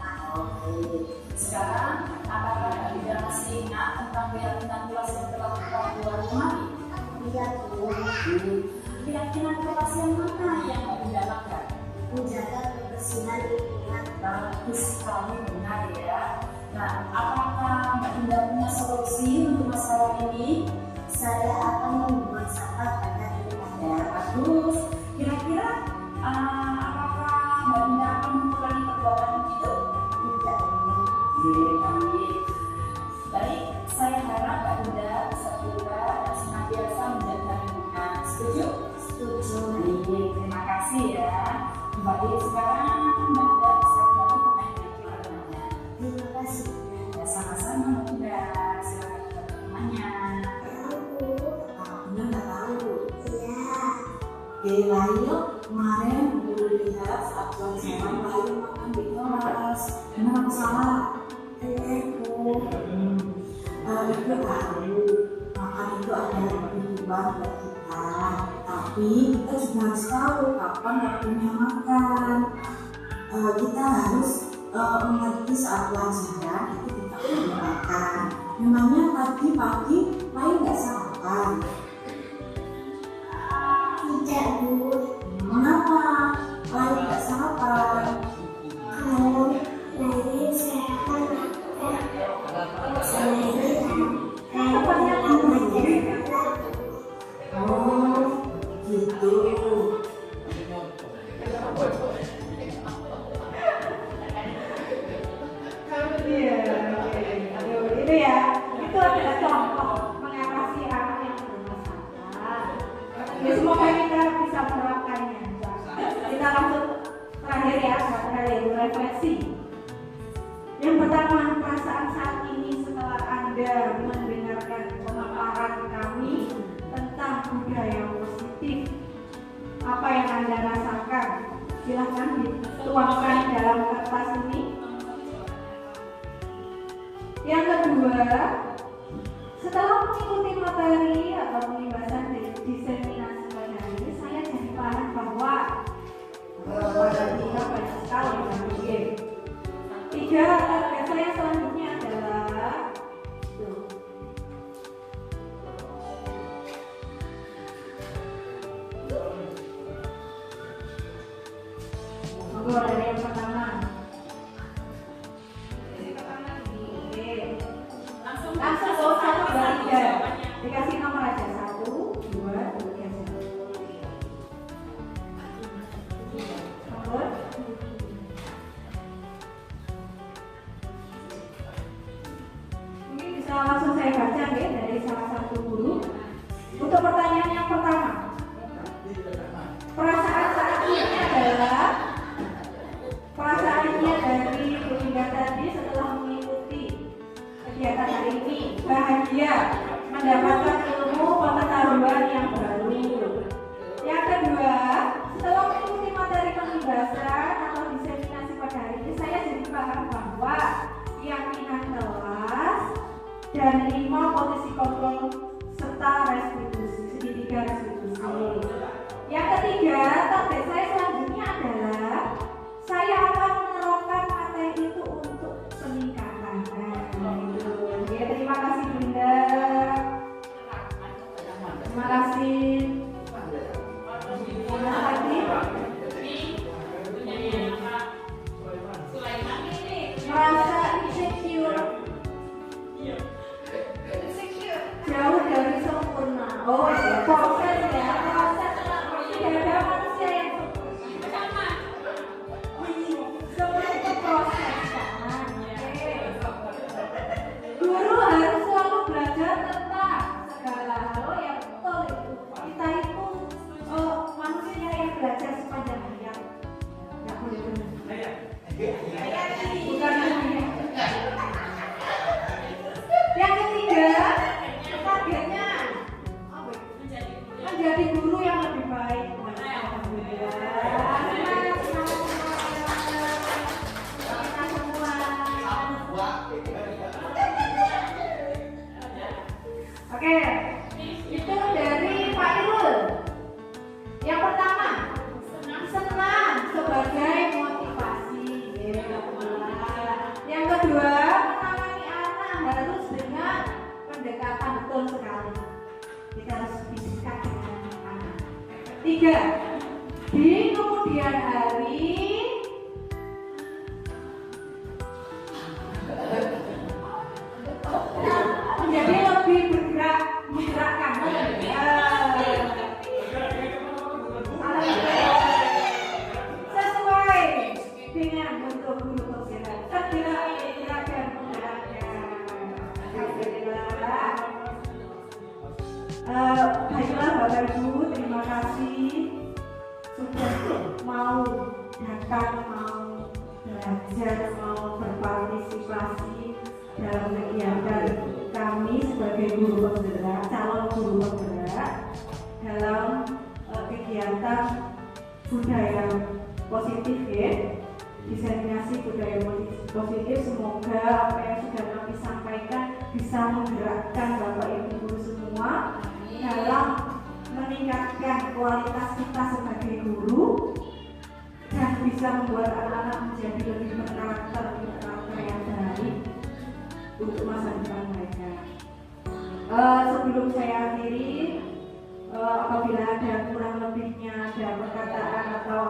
Sekarang, apakah Mbak Dinda masih ingat tentang keyakinan kelas yang telah kita buat kemarin? Iya Bu, Keyakinan kelas yang mana yang Mbak Dinda lakukan? menjaga kebersihan lingkungan. Bagus sekali, benar ya. Nah, apakah Mbak Dinda punya solusi untuk masalah ini? Saya akan membuang sampah pada tempatnya. Ya, bagus. Kira-kira apakah Mbak Dinda akan mengulangi perbuatan itu? Tidak Bu. Baik, saya harap Mbak Dinda bisa berubah dan senantiasa menjaga lingkungan. Setuju? Setuju. Terima kasih ya. Kembali sekarang Mbak Dinda bisa kembali bermain dengan teman-temannya. Terima kasih. Ya, sama-sama Mbak Dinda. Silakan ke temannya. Benar nggak tahu. Iya. Oke, lalu kemarin dulu lihat saat buang sampah lalu makan di kelas. Benar apa salah? Benar Bu. Ibu tahu makan itu ada kebutuhan buat kita, tapi kita juga harus tahu kapan waktunya makan. Kita harus mengerti saat pelajaran itu kita perlu makan. Memangnya tadi pagi lain nggak sarapan? Tidak Bu. Mengapa lain nggak sarapan? Kalau dari saya akan Oh, gitu. Iya, itu ya, itu adalah contoh mengatasi anak yang bermasalah. Ya, semoga kita bisa menerapkannya. Kita langsung terakhir ya, terakhir refleksi. Yang pertama, perasaan saat ini setelah Anda mendengarkan pemaparan kami tentang budaya positif, apa yang Anda rasakan? Silahkan dituangkan dalam kertas ini. Yang kedua, setelah mengikuti materi atau pembahasan diseminasi pada hari ini, saya jadi paham bahwa materi kita banyak sekali yang 3 target saya selanjutnya adalah Langsung 1, 2, 3. Dikasih nomor aja 1, 2, 3. Nomor. Mungkin bisa langsung saya baca ya dari salah satu guru. Untuk pertanyaan yang pertama, perasaannya dari Bunda tadi setelah mengikuti kegiatan hari ini bahagia, mendapatkan ilmu pengetahuan yang baru. Yang kedua, setelah mengikuti materi pembahasan atau diseminasi pada hari ini, saya jadi paham bahwa keyakinan kelas dan 5 posisi kontrol serta restitusi, segitiga restitusi. Yang ketiga, target saya selanjutnya adalah saya akan menerapkan materi itu untuk peningkatan. Ya, terima kasih Bunda. Terima kasih. Merasa insecure. Jauh dari sempurna. Oh, ya, proses ya, proses. Tidak ada manusia yang sempurna. Semua itu proses kan. Guru harus selalu belajar tentang segala hal yang betul itu. Kita itu manusia yang belajar sepanjang hayat. Tidak boleh benar. Bukan hanya. Yang ketiga, targetnya menjadi guru yang lebih baik. Oke, itu dari Pak Irul. Yang pertama, senang sebagai motivasi. Yang kedua, menangani anak harus dengan pendekatan betul sekali. Kita harus bisikan dengan anak. 3, di kemudian hari menjadi lebih bergerak, menggerakkan. Sesuai dengan bentuk guru tergerak, tergerak dan menggerakkan. Baiklah Bapak Ibu, terima kasih sudah mau datang, mau belajar, mau berpartisipasi dalam kegiatan kami sebagai guru penggerak, calon guru penggerak dalam kegiatan budaya positif ya, diseminasi budaya positif. Semoga apa yang sudah kami sampaikan bisa menggerakkan Bapak Ibu guru semua dalam meningkatkan kualitas kita sebagai guru dan bisa membuat anak-anak menjadi lebih berkarakter yang baik untuk masa depan mereka. Sebelum saya akhiri, apabila ada kurang lebihnya, ada perkataan atau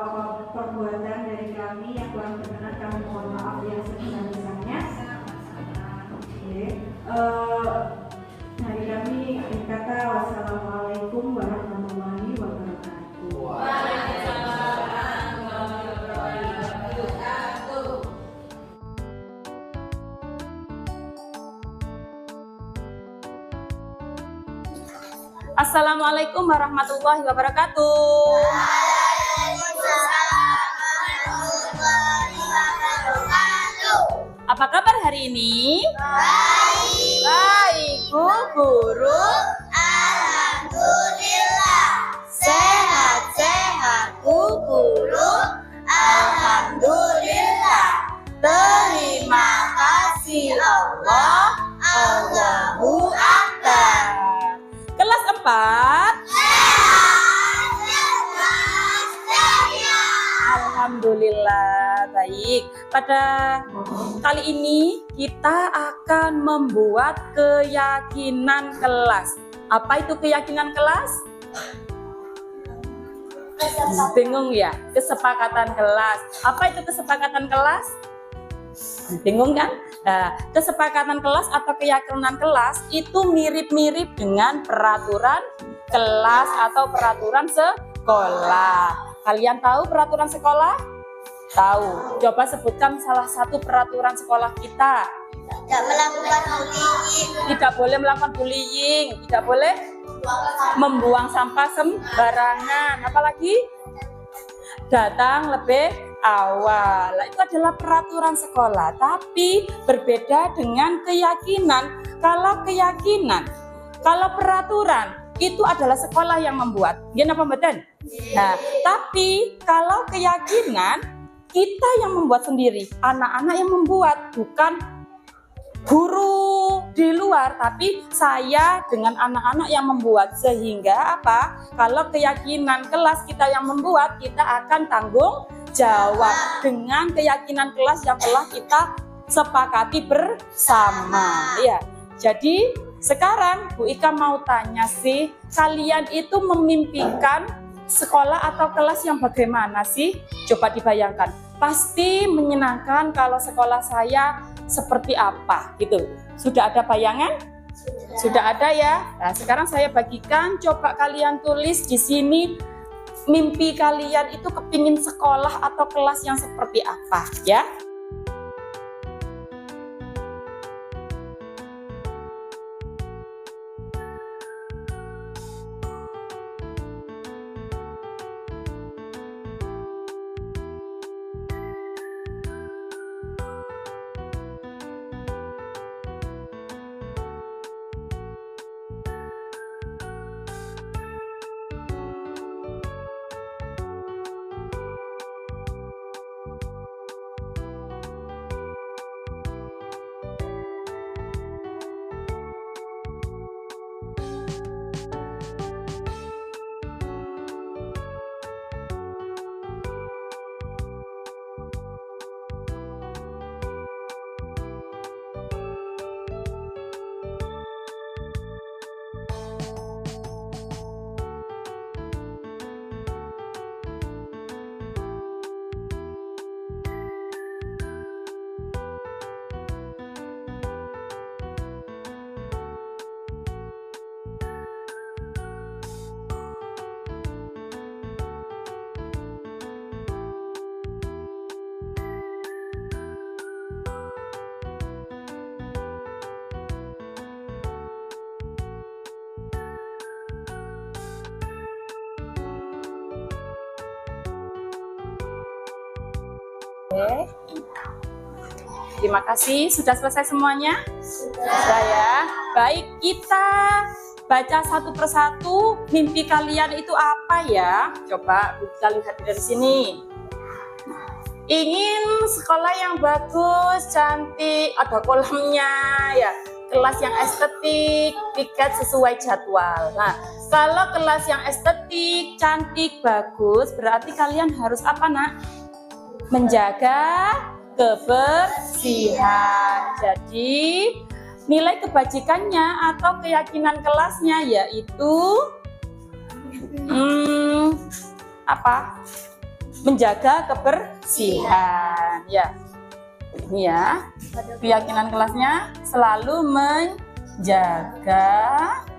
perbuatan dari kami yang kurang berkenan, kami mohon maaf yang sebesar-besarnya. Dari kami berkata wassalamualaikum warahmatullahi wabarakatuh. Assalamualaikum warahmatullahi wabarakatuh. Apa kabar hari ini? Baik. Baik, Bu Guru. Alhamdulillah. Sehat-sehat Bu Guru. Alhamdulillah. Terima kasih Allah. Allahu Akbar. Kelas 4. Alhamdulillah, baik. Pada kali ini kita akan membuat keyakinan kelas. Apa itu keyakinan kelas? Bingung ya? Kesepakatan kelas. Apa itu kesepakatan kelas? Bingung kan? Nah, kesepakatan kelas atau keyakinan kelas itu mirip-mirip dengan peraturan kelas atau peraturan sekolah. Kalian tahu peraturan sekolah? Tahu. Coba sebutkan salah satu peraturan sekolah kita. Tidak melakukan bullying. Tidak boleh melakukan bullying, tidak boleh membuang sampah sembarangan. Apalagi datang lebih awal. Itu adalah peraturan sekolah, tapi berbeda dengan keyakinan. Kalau peraturan itu adalah sekolah yang membuat. Gimana pembetul? Nah, tapi kalau keyakinan kita yang membuat sendiri, anak-anak yang membuat, bukan guru di luar, tapi saya dengan anak-anak yang membuat. Sehingga apa? Kalau keyakinan kelas kita yang membuat, kita akan tanggung jawab dengan keyakinan kelas yang telah kita sepakati bersama. Ya. Jadi sekarang Bu Ika mau tanya sih, kalian itu memimpikan sekolah atau kelas yang bagaimana sih? Coba dibayangkan. Pasti menyenangkan kalau sekolah saya seperti apa gitu. Sudah ada bayangan? Sudah ada ya. Nah, sekarang saya bagikan, coba kalian tulis di sini mimpi kalian itu kepingin sekolah atau kelas yang seperti apa ya. Oke. Terima kasih. Sudah selesai semuanya? Sudah ya. Baik, kita baca satu persatu. Mimpi kalian itu apa ya? Coba kita lihat dari sini. Ingin sekolah yang bagus, cantik, ada kolamnya ya. Kelas yang estetik, tiket sesuai jadwal. Nah, kalau kelas yang estetik, cantik, bagus, berarti kalian harus apa, Nak? Menjaga kebersihan. Jadi nilai kebajikannya atau keyakinan kelasnya yaitu apa? Menjaga kebersihan. Ya, ini ya. Keyakinan kelasnya selalu menjaga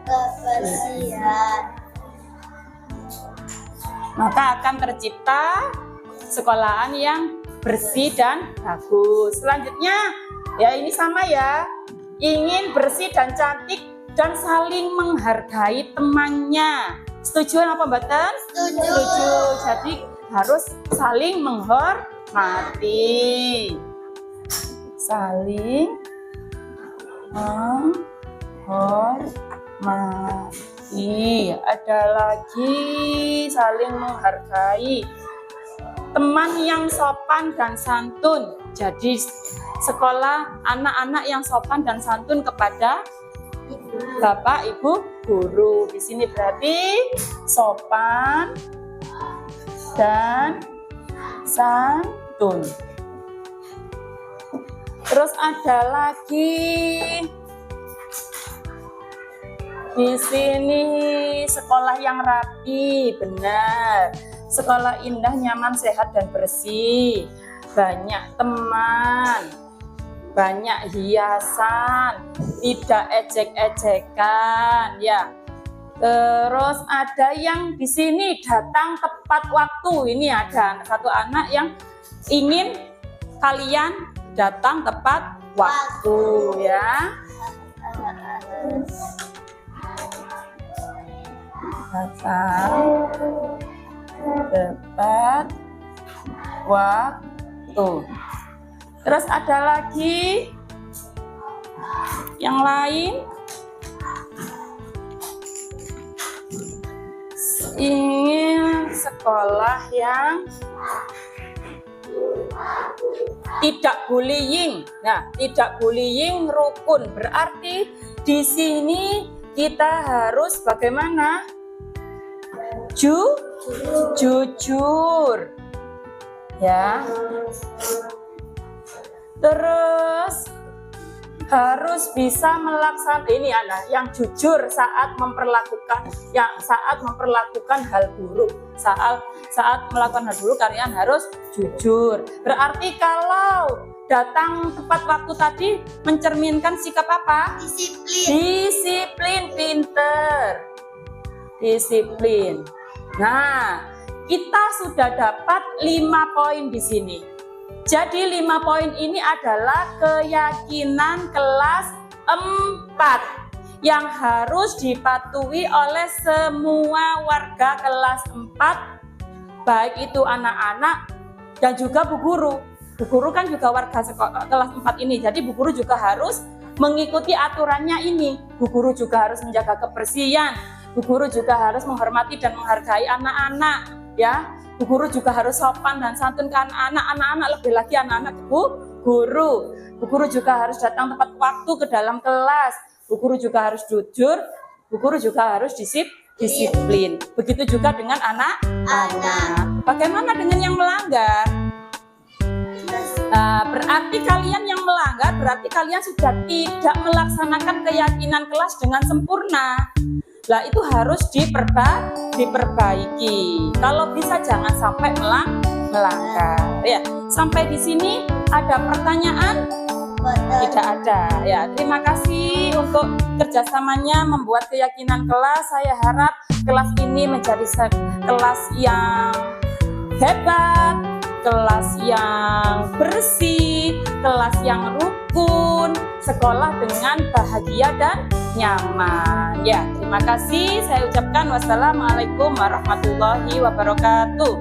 kebersihan. Maka akan tercipta sekolahan yang bersih dan bagus. Selanjutnya, ya ini sama ya. Ingin bersih dan cantik dan saling menghargai temannya. Setuju apa Mbak Ten? Setuju. Jadi harus saling menghormati. Saling menghormati. Ada lagi saling menghargai. Teman yang sopan dan santun. Jadi sekolah anak-anak yang sopan dan santun kepada Bapak, Ibu, guru. Di sini berarti sopan dan santun. Terus ada lagi di sini sekolah yang rapi, benar. Sekolah indah, nyaman, sehat, dan bersih. Banyak teman. banyak hiasan, tidak ejek-ejekan ya. Terus ada yang di sini datang tepat waktu. Ini ada satu anak yang ingin kalian datang tepat waktu ya. Datang tepat waktu. Terus ada lagi yang lain, ingin sekolah yang tidak bullying. Nah, tidak bullying rukun berarti di sini kita harus bagaimana? Jujur. Ya. Terus harus bisa melaksanakan ini anak yang jujur saat memperlakukan hal buruk. Saat melakukan hal buruk kalian harus jujur. Berarti kalau datang tepat waktu tadi mencerminkan sikap apa? Disiplin, pinter. Disiplin. Nah, kita sudah dapat 5 poin di sini. Jadi 5 poin ini adalah keyakinan kelas 4 yang harus dipatuhi oleh semua warga kelas 4, baik itu anak-anak dan juga bu guru. Bu guru kan juga warga kelas 4 ini, jadi bu guru juga harus mengikuti aturannya ini. Bu guru juga harus menjaga kebersihan, bu guru juga harus menghormati dan menghargai anak-anak, ya. Bu guru juga harus sopan dan santun ke anak-anak, lebih lagi anak-anak bu guru. Bu guru juga harus datang tepat waktu ke dalam kelas. Bu guru juga harus jujur. Bu guru juga harus disiplin. Begitu juga dengan anak-anak. Bagaimana dengan yang melanggar? Berarti kalian yang melanggar, berarti kalian sudah tidak melaksanakan keyakinan kelas dengan sempurna. Lah itu harus diperbaiki. Kalau bisa jangan sampai melanggar. Ya, sampai di sini ada pertanyaan? Tidak ada. Ya, terima kasih untuk kerjasamanya membuat keyakinan kelas. Saya harap kelas ini menjadi kelas yang hebat, kelas yang bersih, kelas yang rukun, sekolah dengan bahagia dan nyaman. Ya, terima kasih. Saya ucapkan wassalamualaikum warahmatullahi wabarakatuh.